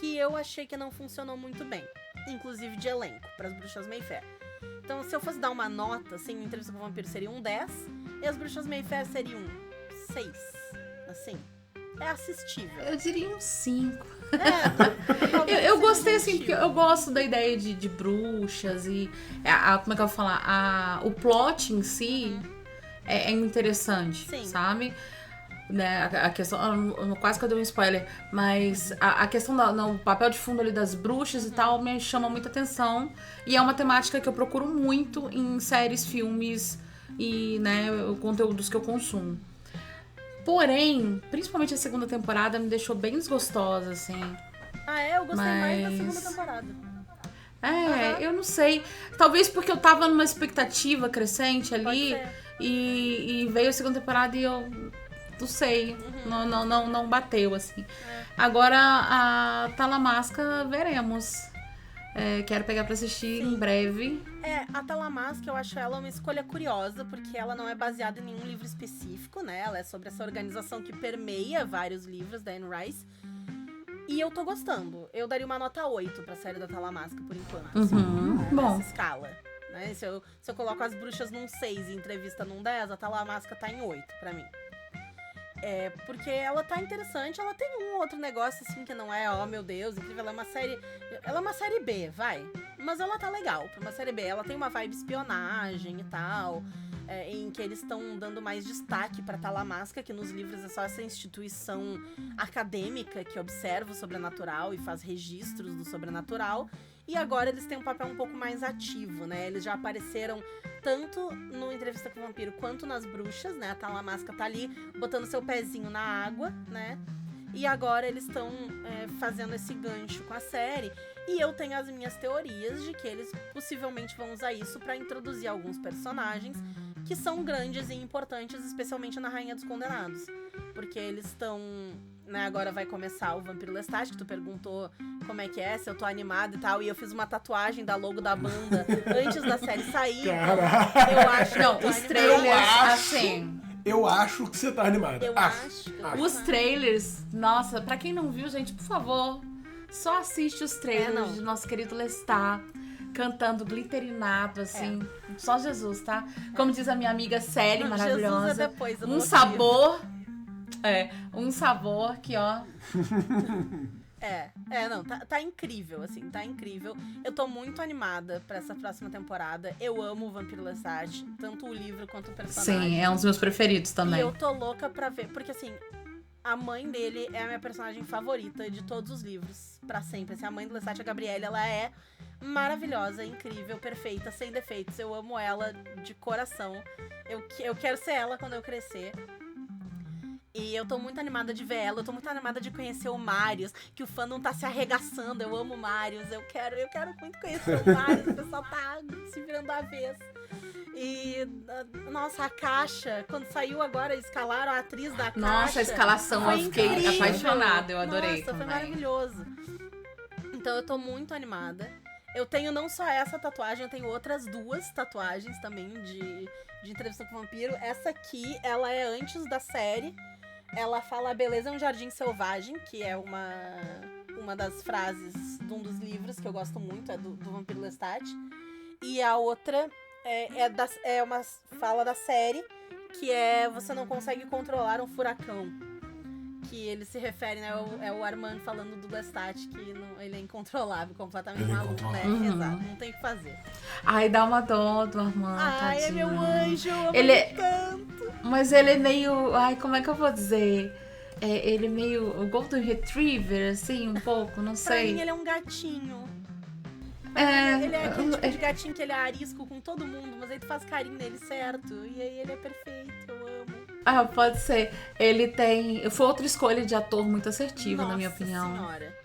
que eu achei que não funcionou muito bem, inclusive de elenco, pras Bruxas Mayfair. Então se eu fosse dar uma nota, assim, Entrevista com o Vampiro seria um 10, e as Bruxas Mayfair seria um 6, assim, é assistível. Eu diria um 5. Eu gostei, assim, porque eu gosto da ideia de bruxas e como é que eu vou falar? O plot em si é interessante, Sim. sabe? Né, a questão, quase que eu dei um spoiler, mas a questão do papel de fundo ali das bruxas e tal me chama muita atenção, e é uma temática que eu procuro muito em séries, filmes e, né, conteúdos que eu consumo. Porém, principalmente a segunda temporada me deixou bem desgostosa, assim. Eu gostei mais da segunda temporada. Eu não sei. Talvez porque eu tava numa expectativa crescente ali e veio a segunda temporada e eu não sei. Não bateu, assim. Agora a Talamasca veremos. Quero pegar pra assistir em breve. A Talamasca, eu acho ela uma escolha curiosa, porque ela não é baseada em nenhum livro específico, né? Ela é sobre essa organização que permeia vários livros da Anne Rice. E eu tô gostando. Eu daria uma nota 8 pra série da Talamasca, por enquanto. Bom. Nessa escala. Né? Se eu coloco as bruxas num 6 e Entrevista num 10, a Talamasca tá em 8 pra mim. Porque ela tá interessante, ela tem um outro negócio assim que não é, meu Deus, incrível, ela é uma série B, vai, mas ela tá legal pra uma série B, ela tem uma vibe espionagem e tal, em que eles estão dando mais destaque pra Talamasca, que nos livros é só essa instituição acadêmica que observa o sobrenatural e faz registros do sobrenatural, e agora eles têm um papel um pouco mais ativo, né, eles já apareceram tanto no Entrevista com o Vampiro quanto nas Bruxas, né? A Talamasca tá ali botando seu pezinho na água, né? E agora eles estão fazendo esse gancho com a série. E eu tenho as minhas teorias de que eles possivelmente vão usar isso pra introduzir alguns personagens que são grandes e importantes, especialmente na Rainha dos Condenados. Porque eles estão... Né, agora vai começar o Vampiro Lestat, que tu perguntou como é que é, se eu tô animada e tal, e eu fiz uma tatuagem da logo da banda antes da série sair. Então eu acho que não, os trailers, assim... Eu acho que você tá animada. Eu acho. Os trailers, nossa, pra quem não viu, gente, por favor, só assiste os trailers do nosso querido Lestat cantando glitterinado, assim, só Jesus, tá? Como diz a minha amiga Célia, maravilhosa. Jesus é depois, um sabor... um sabor que, ó... não, tá incrível, assim, tá incrível. Eu tô muito animada pra essa próxima temporada. Eu amo o Vampiro Lestat, tanto o livro quanto o personagem. Sim, é um dos meus preferidos também. E eu tô louca pra ver, porque assim, a mãe dele é a minha personagem favorita de todos os livros, pra sempre. Assim, a mãe do Lestat, a Gabrielle, ela é maravilhosa, incrível, perfeita, sem defeitos. Eu amo ela de coração. Eu quero ser ela quando eu crescer. E eu tô muito animada de ver ela, eu tô muito animada de conhecer o Marius, que o fandom tá se arregaçando, eu amo o Marius, eu quero muito conhecer o Marius, o pessoal tá se virando avesso. E, nossa, a Caixa, quando saiu agora, escalaram a atriz da Caixa. Nossa, a escalação, eu fiquei apaixonada, eu adorei. Nossa, foi maravilhoso. Então eu tô muito animada. Eu tenho não só essa tatuagem, eu tenho outras 2 tatuagens também de Entrevista com o Vampiro. Essa aqui, ela é antes da série. Ela fala: a beleza é um jardim selvagem, que é uma das frases de um dos livros que eu gosto muito, é do Vampiro Lestat. E a outra é uma fala da série, que é: você não consegue controlar um furacão. Que ele se refere, né? É o Armand falando do Lestat, que ele é incontrolável, completamente maluco, né? Exato, não tem o que fazer. Ai, dá uma dó do Armand, tadinho. É meu anjo, eu amo tanto. Mas ele é meio... Ai, como é que eu vou dizer? Ele é meio Golden Retriever, assim, um pouco, não sei. Pra mim, ele é um gatinho. Ele é aquele tipo de gatinho que ele é arisco com todo mundo, mas aí tu faz carinho nele, certo? E aí ele é perfeito, eu amo. Pode ser. Ele tem... Foi outra escolha de ator muito assertiva, na minha opinião. Nossa senhora.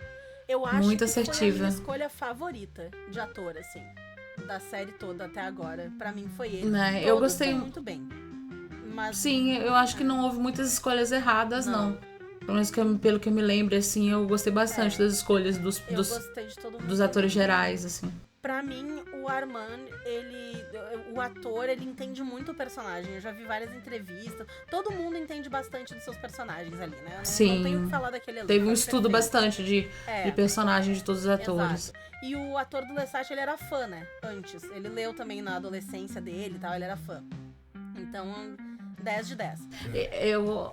Eu acho muito que assertiva. Foi a minha escolha favorita de ator, assim, da série toda até agora. Pra mim foi ele. Eu gostei muito bem. Mas... Sim, eu acho que não houve muitas escolhas erradas, não. Pelo menos pelo que eu me lembro, assim, eu gostei bastante das escolhas dos gostei de todo mundo. Dos atores gerais, assim. Pra mim, o o Armand, o ator, ele entende muito o personagem. Eu já vi várias entrevistas. Todo mundo entende bastante dos seus personagens ali, né? Sim. Não tenho o que falar daquele ali. Teve um estudo bastante de personagem de todos os atores. Exato. E o ator do Lestat, ele era fã, né? Antes. Ele leu também na adolescência dele e tal, ele era fã. Então, 10 de 10.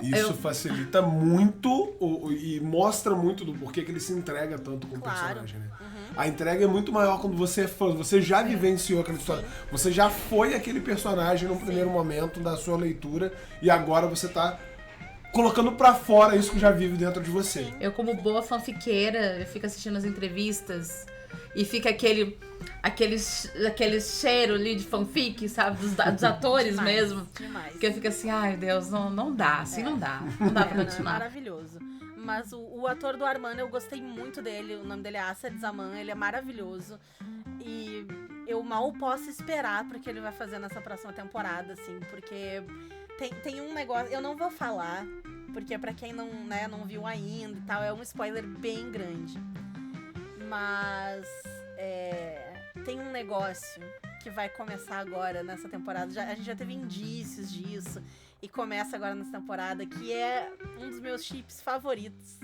Isso facilita muito e mostra muito do porquê que ele se entrega tanto como personagem, né? A entrega é muito maior quando você é fã, você já vivenciou aquela história, você já foi aquele personagem no primeiro momento da sua leitura e agora você tá colocando pra fora isso que já vive dentro de você. Eu, como boa fanfiqueira, eu fico assistindo as entrevistas e fica aquele cheiro ali de fanfic, sabe? Dos atores demais, mesmo. Demais. Que eu fico assim, ai Deus, não dá, assim não dá. Não dá pra continuar. É maravilhoso. Mas o ator do Armand, eu gostei muito dele. O nome dele é Assad Zaman, ele é maravilhoso. E eu mal posso esperar porque ele vai fazer nessa próxima temporada, assim. Porque tem um negócio... Eu não vou falar, porque pra quem não viu ainda e tal, é um spoiler bem grande. Mas tem um negócio que vai começar agora nessa temporada. A gente já teve indícios disso. E começa agora nessa temporada, que é um dos meus chips favoritos.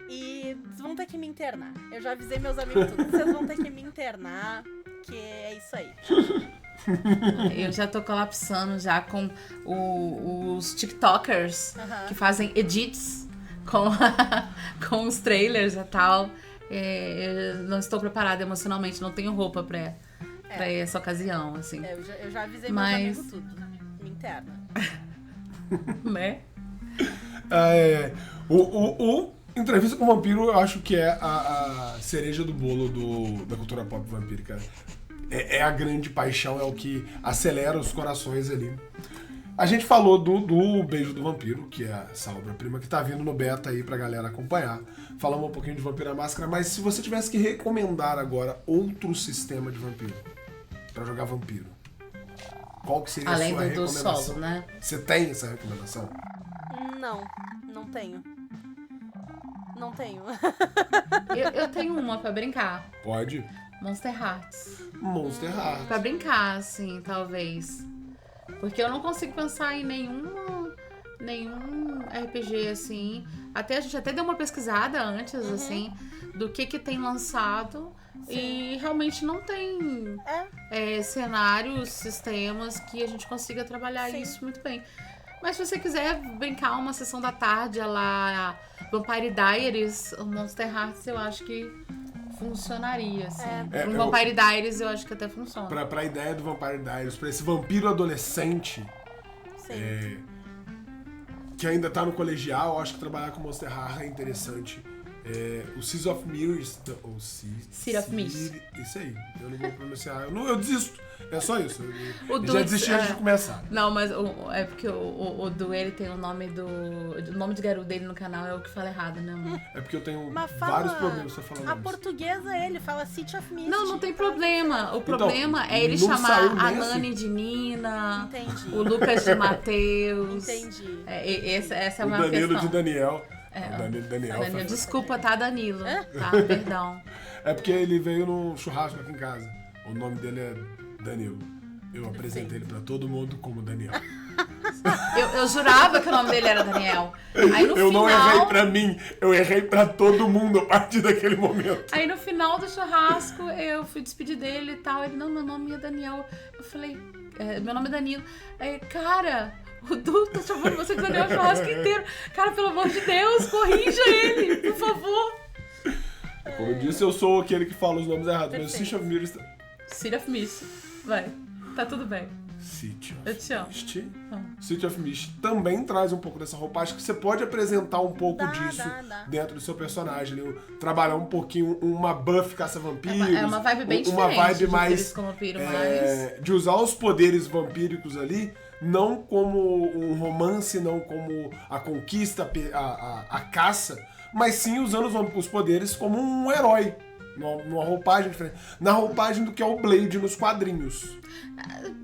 E vocês vão ter que me internar. Eu já avisei meus amigos tudo. Vocês vão ter que me internar, que é isso aí. Eu já tô colapsando já com os TikTokers que fazem edits com os trailers e tal. Eu não estou preparada emocionalmente, não tenho roupa pra essa ocasião, assim. Eu já avisei meus amigos tudo. Me interna. Né? O Entrevista com o Vampiro, eu acho que é a cereja do bolo da cultura pop vampírica. É a grande paixão, é o que acelera os corações ali. A gente falou do Beijo do Vampiro, que é essa obra-prima que tá vindo no beta aí pra galera acompanhar. Falamos um pouquinho de Vampiro à Máscara, mas se você tivesse que recomendar agora outro sistema de vampiro pra jogar vampiro, qual que seria a sua recomendação? Além do solo, né? Você tem essa recomendação? Não tenho. Não tenho. Eu tenho uma pra brincar. Pode. Monster Hearts. Monster Hearts. Pra brincar, assim, talvez. Porque eu não consigo pensar em nenhum RPG, assim. A gente até deu uma pesquisada antes, assim, do que tem lançado. Sim. E realmente não tem cenários, sistemas que a gente consiga trabalhar isso muito bem. Mas se você quiser brincar uma sessão da tarde, lá Vampire Diaries, o Monster Hearts, eu acho que funcionaria, assim. Um Vampire Diaries eu acho que até funciona. Pra ideia do Vampire Diaries, pra esse vampiro adolescente que ainda tá no colegial, eu acho que trabalhar com Monster Hearts é interessante. O Seas of Mirrors, Seed of Mist. Isso aí, eu não vou pronunciar, eu desisto, é só isso. Eu já desisti antes de começar. Não, mas é porque o Du, ele tem o nome o nome de garoto dele no canal é o que fala errado, né, amor? É porque eu tenho vários problemas pra falar. A portuguesa, ele fala City of Mist. Não tem problema. O problema é ele chamar a Nani de Nina. Entendi. O Lucas de Matheus. Entendi. Essa é uma questão. O Danilo questão. de Daniel. Danilo, desculpa, tá, Danilo? Tá, perdão. É porque ele veio num churrasco aqui em casa. O nome dele é Danilo. Eu apresentei ele pra todo mundo como Daniel. Eu jurava que o nome dele era Daniel. Aí no não errei pra mim, eu errei pra todo mundo a partir daquele momento. Aí no final do churrasco, eu fui despedir dele e tal. Ele, não, meu nome é Daniel. Eu falei, meu nome é Danilo. Aí, cara, o Du tá chamando você de Daniel o churrasco inteiro. Cara, pelo amor de Deus, corrija ele, por favor. Como eu disse, eu sou aquele que fala os nomes errados, mas o City of Mirrors... City of Mist. Vai, tá tudo bem. City Eu te amo. Mist. City of Mist também traz um pouco dessa roupagem, que você pode apresentar um pouco disso dentro do seu personagem. Né? Trabalhar um pouquinho uma buff caça-vampiros. É uma vibe bem diferente. Uma vibe mais... de usar os poderes vampíricos ali, não como um romance, não como a conquista, a caça, mas sim usando os poderes como um herói. Numa roupagem diferente. Na roupagem do que é o Blade nos quadrinhos.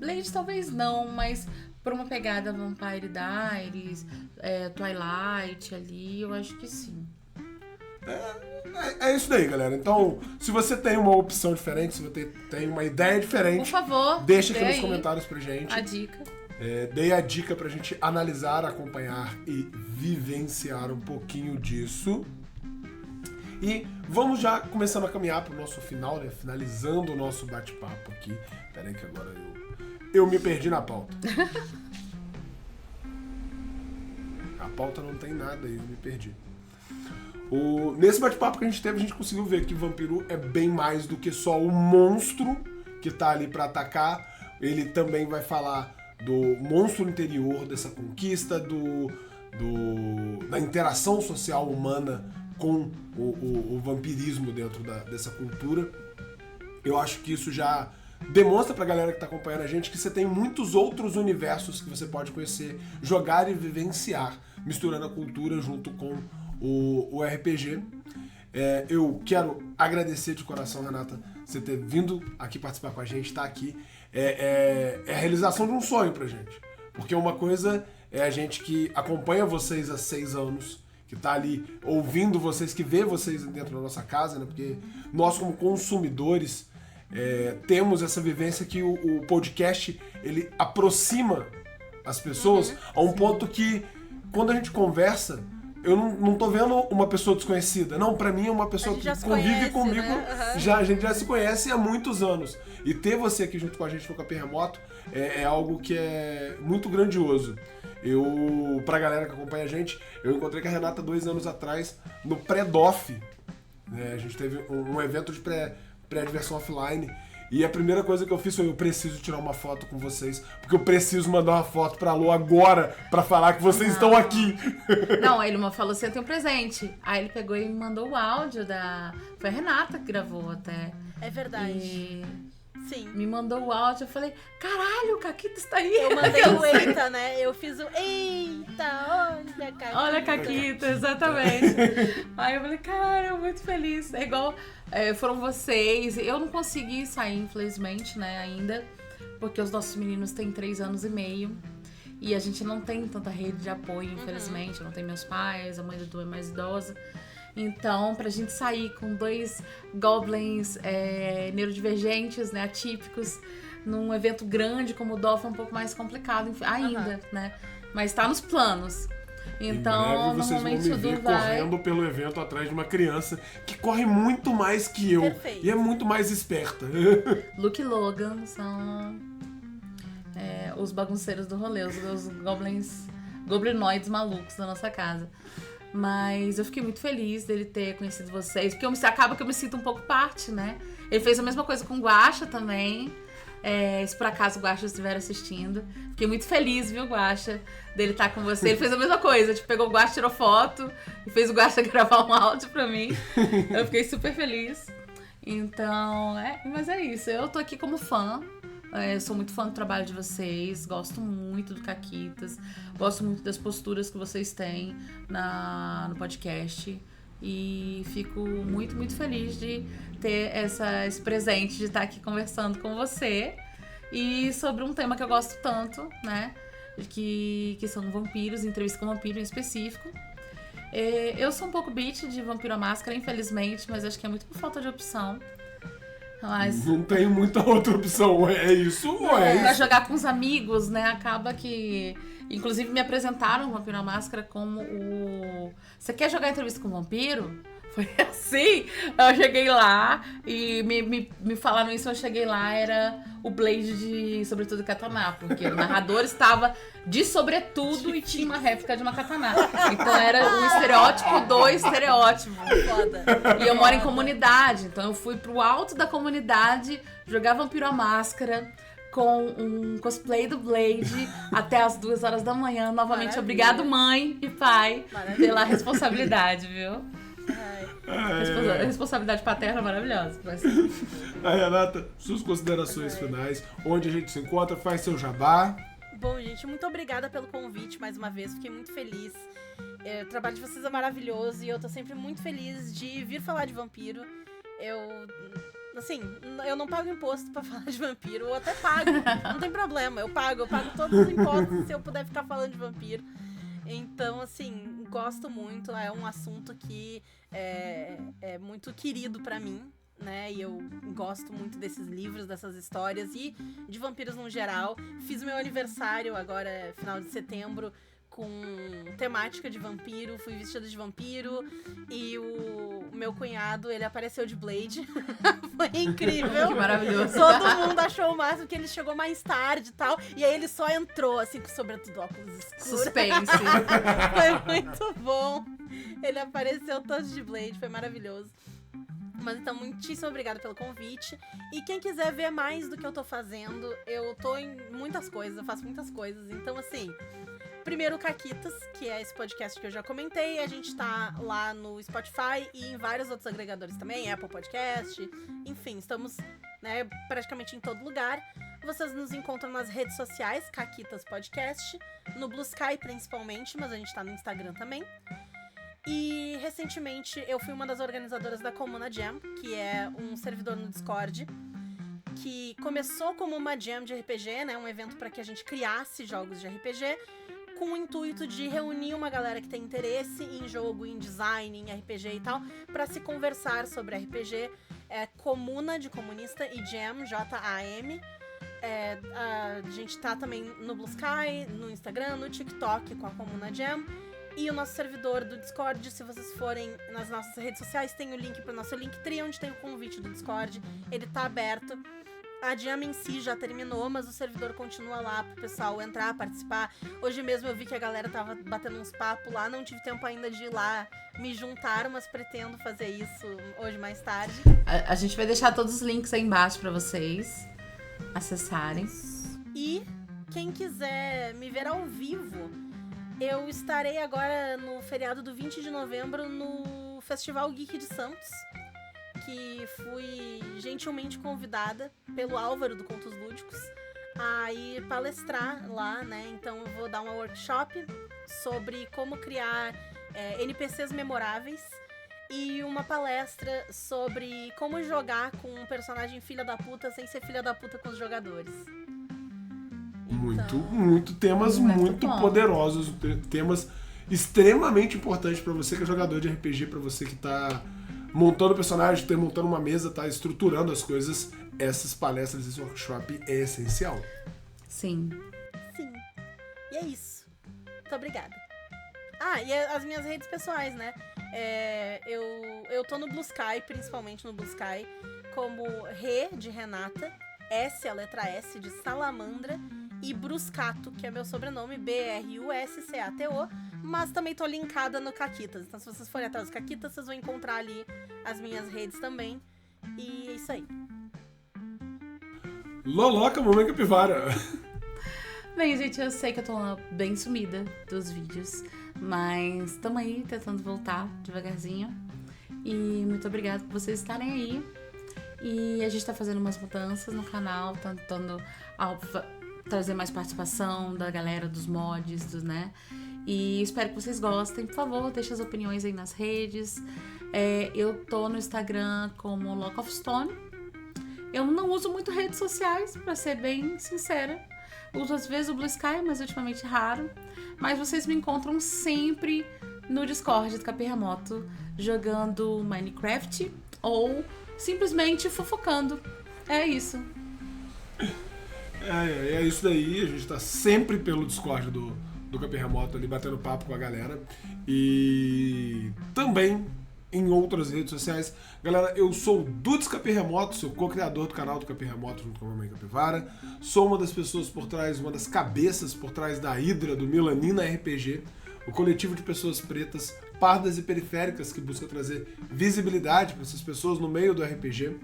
Blade talvez não, mas por uma pegada Vampire Diaries, Twilight ali, eu acho que sim. É isso daí, galera. Então, se você tem uma opção diferente, se você tem uma ideia diferente, Por favor, deixa aqui dê nos aí comentários pra gente. a dica. Dei a dica pra gente analisar, acompanhar e vivenciar um pouquinho disso. E vamos já começando a caminhar pro nosso final, né? Finalizando o nosso bate-papo aqui. Pera aí que agora eu me perdi na pauta. A pauta não tem nada aí, eu me perdi. Nesse bate-papo que a gente teve, a gente conseguiu ver que o vampiro é bem mais do que só o monstro que tá ali pra atacar. Ele também vai falar do monstro interior, dessa conquista, da interação social humana com o vampirismo dentro dessa cultura. Eu acho que isso já demonstra pra galera que tá acompanhando a gente que você tem muitos outros universos que você pode conhecer, jogar e vivenciar, misturando a cultura junto com o RPG. Eu quero agradecer de coração, Renata, você ter vindo aqui participar com a gente, tá aqui. É a realização de um sonho pra gente. Porque uma coisa é a gente que acompanha vocês há 6 anos, que tá ali ouvindo vocês, que vê vocês dentro da nossa casa, né? Porque nós, como consumidores, temos essa vivência que o podcast, ele aproxima as pessoas a um ponto que, quando a gente conversa, eu não tô vendo uma pessoa desconhecida. Não, pra mim é uma pessoa que convive comigo. Né? A gente já se conhece há muitos anos. E ter você aqui junto com a gente no Capim Remoto é algo que é muito grandioso. Pra galera que acompanha a gente, eu encontrei com a Renata 2 anos atrás no pré-DOF. A gente teve um evento de pré-diversão offline. E a primeira coisa que eu fiz foi: eu preciso tirar uma foto com vocês, porque eu preciso mandar uma foto pra Lu agora pra falar que vocês estão aqui. Não, ele me falou assim: eu tenho um presente. Aí ele pegou e me mandou o áudio Foi a Renata que gravou até. É verdade. E Sim. me mandou o áudio, eu falei: caralho, o Caquita está aí. Eu mandei o eita, né? Eu fiz o eita, olha a Caquita. Olha a Caquita, exatamente. Aí eu falei: cara, eu muito feliz. É igual, foram vocês. Eu não consegui sair, infelizmente, né, ainda. Porque os nossos meninos têm 3 anos e meio. E a gente não tem tanta rede de apoio, infelizmente. Eu não tenho meus pais, a mãe do Du é mais idosa. Então, pra gente sair com 2 goblins neurodivergentes, né, atípicos, num evento grande como o DOF é um pouco mais complicado ainda, né? Mas tá nos planos. Então, em breve vocês vão me ver correndo pelo evento atrás de uma criança que corre muito mais que eu. Perfeito. E é muito mais esperta. Luke e Logan são os bagunceiros do rolê, os goblinoides malucos da nossa casa. Mas eu fiquei muito feliz dele ter conhecido vocês, porque acaba que eu me sinto um pouco parte, né? Ele fez a mesma coisa com o Guaxa também. Se por acaso o Guaxa estiver assistindo. Fiquei muito feliz, viu, Guaxa, dele estar com você. Ele fez a mesma coisa, pegou o Guaxa, tirou foto e fez o Guaxa gravar um áudio pra mim. Eu fiquei super feliz. Então, mas é isso. Eu tô aqui como fã. Sou muito fã do trabalho de vocês, gosto muito do Caquitas, gosto muito das posturas que vocês têm no podcast e fico muito, muito feliz de ter esse presente de estar aqui conversando com você e sobre um tema que eu gosto tanto, né, que são vampiros, entrevista com vampiro em específico. Eu sou um pouco bitch de Vampiro à Máscara, infelizmente, mas acho que é muito por falta de opção. Mas não tem muita outra opção, é isso ou é isso? Pra jogar com os amigos, né, acaba que... Inclusive me apresentaram o Vampiro à Máscara como Você quer jogar entrevista com o vampiro? Foi assim, eu cheguei lá e me falaram isso, eu cheguei lá, era o Blade de Sobretudo Kataná, porque o narrador estava de sobretudo e tinha uma réplica de uma kataná. Então era o estereótipo do estereótipo. Foda. E eu moro em comunidade, então eu fui pro alto da comunidade jogar Vampiro à Máscara com um cosplay do Blade até as 2 horas da manhã. Novamente, Maravilha. obrigado, mãe e pai, pela responsabilidade, viu? Responsabilidade paterna maravilhosa. Renata, suas considerações finais, onde a gente se encontra, faz seu jabá. Bom, gente, muito obrigada pelo convite mais uma vez, fiquei muito feliz. O trabalho de vocês é maravilhoso e eu tô sempre muito feliz de vir falar de vampiro. Eu não pago imposto pra falar de vampiro, eu até pago, não tem problema, eu pago todos os impostos se eu puder ficar falando de vampiro. Então, assim, gosto muito, é um assunto que é muito querido pra mim, né? E eu gosto muito desses livros, dessas histórias e de vampiros no geral. Fiz meu aniversário agora, final de setembro, com temática de vampiro, fui vestida de vampiro e o meu cunhado, ele apareceu de Blade. Foi incrível. Que maravilhoso. Todo mundo achou o máximo, que ele chegou mais tarde e tal, e aí ele só entrou, assim, com sobretudo óculos escuros. Suspense. Foi muito bom. Ele apareceu todo de Blade, foi maravilhoso. Mas então, muitíssimo obrigada pelo convite. E quem quiser ver mais do que eu tô fazendo, eu tô em muitas coisas, eu faço muitas coisas. Então, assim, primeiro o Caquitas, que é esse podcast que eu já comentei. A gente tá lá no Spotify e em vários outros agregadores também, Apple Podcast. Enfim, estamos, né, praticamente em todo lugar. Vocês nos encontram nas redes sociais, Caquitas Podcast, no Blue Sky principalmente, mas a gente tá no Instagram também. E recentemente eu fui uma das organizadoras da Comuna Jam, que é um servidor no Discord, que começou como uma jam de RPG, né, um evento para que a gente criasse jogos de RPG, com o intuito de reunir uma galera que tem interesse em jogo, em design, em RPG e tal, para se conversar sobre RPG. É Comuna, de comunista, e Jam, J-A-M. A gente tá também no Blue Sky, no Instagram, no TikTok com a Comuna Jam. E o nosso servidor do Discord, se vocês forem nas nossas redes sociais, tem o link pro nosso Linktree, onde tem o convite do Discord. Ele tá aberto. A Jam em si já terminou, mas o servidor continua lá pro pessoal entrar, participar. Hoje mesmo eu vi que a galera tava batendo uns papos lá, não tive tempo ainda de ir lá me juntar, mas pretendo fazer isso hoje mais tarde. A gente vai deixar todos os links aí embaixo pra vocês acessarem. E quem quiser me ver ao vivo, eu estarei agora no feriado do 20 de novembro no Festival Geek de Santos, que fui gentilmente convidada pelo Álvaro do Contos Lúdicos a ir palestrar lá, né? Então eu vou dar uma workshop sobre como criar NPCs memoráveis e uma palestra sobre como jogar com um personagem filha da puta sem ser filha da puta com os jogadores. Temas muito bom. poderosos, temas extremamente importantes pra você que é jogador de RPG, pra você que tá montando personagem, tá montando uma mesa, tá estruturando as coisas. Essas palestras, esse workshop é essencial. Sim. Sim. E é isso. Muito obrigada. Ah, e as minhas redes pessoais, né? Eu tô no Blue Sky, principalmente no Blue Sky, como Rê, de Renata, S, a letra S, de Salamandra, e Bruscato, que é meu sobrenome, B-R-U-S-C-A-T-O, mas também tô linkada no Caquitas. Então, se vocês forem atrás do Caquitas, vocês vão encontrar ali as minhas redes também. E é isso aí. Loloca, mamãe capivara. Bem, gente, eu sei que eu tô bem sumida dos vídeos, mas estamos aí tentando voltar devagarzinho. E muito obrigada por vocês estarem aí. E a gente tá fazendo umas mudanças no canal, tentando trazer mais participação da galera, dos mods, né? E espero que vocês gostem. Por favor, deixe as opiniões aí nas redes. Eu tô no Instagram como Lock of Stone. Eu não uso muito redes sociais, pra ser bem sincera. Uso às vezes o Blue Sky, mas ultimamente raro. Mas vocês me encontram sempre no Discord do Capirramoto, jogando Minecraft ou simplesmente fofocando. É isso. É isso daí, a gente tá sempre pelo Discord do Capirramoto ali, batendo papo com a galera. E também em outras redes sociais. Galera, eu sou o Dudes Capirramoto, sou co-criador do canal do Capirramoto junto com a Mamãe Capivara. Sou uma das pessoas por trás, uma das cabeças por trás da Hydra, do Melanina RPG, o coletivo de pessoas pretas, pardas e periféricas que busca trazer visibilidade para essas pessoas no meio do RPG.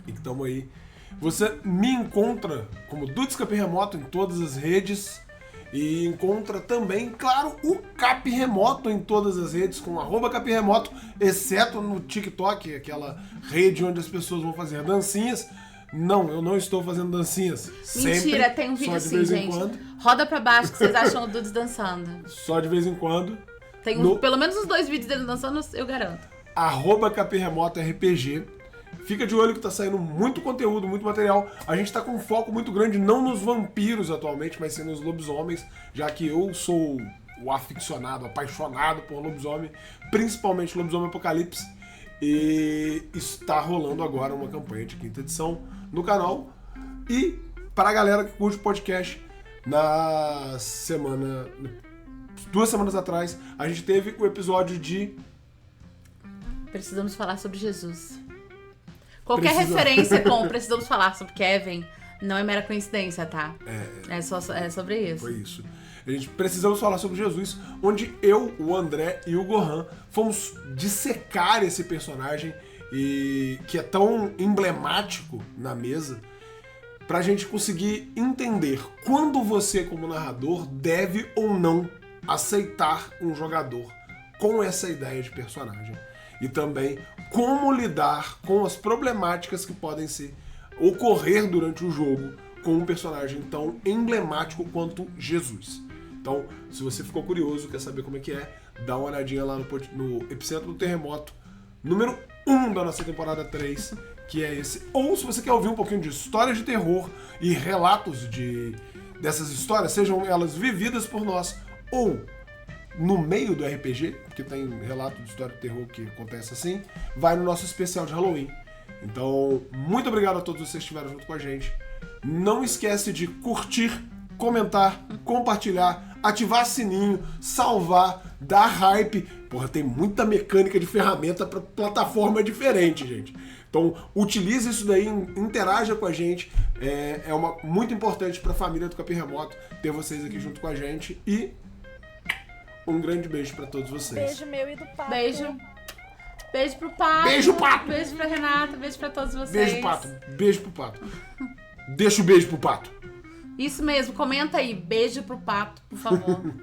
E tamo aí. Você me encontra como Dudes Capirramoto em todas as redes. E encontra também, claro, o Capirramoto em todas as redes, com @Capirramoto, exceto no TikTok, aquela rede onde as pessoas vão fazer dancinhas. Não, eu não estou fazendo dancinhas. Mentira, sempre, tem um vídeo só de assim, vez em gente. quando. Roda pra baixo que vocês acham o Dudes dançando. Só de vez em quando. Tem pelo menos os 2 vídeos dele dançando, eu garanto. @Capirramoto RPG. Fica de olho que tá saindo muito conteúdo, muito material. A gente tá com um foco muito grande, não nos vampiros atualmente, mas sim nos lobisomens, já que eu sou o aficionado, apaixonado por lobisomem, principalmente Lobisomem Apocalipse. E está rolando agora uma campanha de 5ª edição no canal. E para a galera que curte podcast, na 2 semanas atrás, a gente teve o episódio de... Precisamos falar sobre Jesus. Qualquer referência com precisamos falar sobre Kevin não é mera coincidência, tá? É sobre isso. Foi isso. A gente precisamos falar sobre Jesus, onde eu, o André e o Gohan fomos dissecar esse personagem e que é tão emblemático na mesa, pra gente conseguir entender quando você, como narrador, deve ou não aceitar um jogador com essa ideia de personagem. E também como lidar com as problemáticas que podem ocorrer durante o jogo com um personagem tão emblemático quanto Jesus. Então, se você ficou curioso, quer saber como é que é, dá uma olhadinha lá no Epicentro do Terremoto, número 1 da nossa temporada 3, que é esse. Ou se você quer ouvir um pouquinho de histórias de terror e relatos dessas histórias, sejam elas vividas por nós ou no meio do RPG, porque tem relato de história de terror que acontece assim, vai no nosso especial de Halloween. Então, muito obrigado a todos vocês que estiveram junto com a gente. Não esquece de curtir, comentar, compartilhar, ativar sininho, salvar, dar hype. Porra, tem muita mecânica de ferramenta para plataforma diferente, gente. Então, utilize isso daí, interaja com a gente. É muito importante para a família do Capim Remoto ter vocês aqui junto com a gente. E um grande beijo para todos vocês. Beijo meu e do Pato. Beijo. Beijo pro Pato. Beijo, Pato. Beijo pra Renata. Beijo pra todos vocês. Beijo, Pato. Beijo pro Pato. Deixa o beijo pro Pato. Isso mesmo. Comenta aí. Beijo pro Pato, por favor.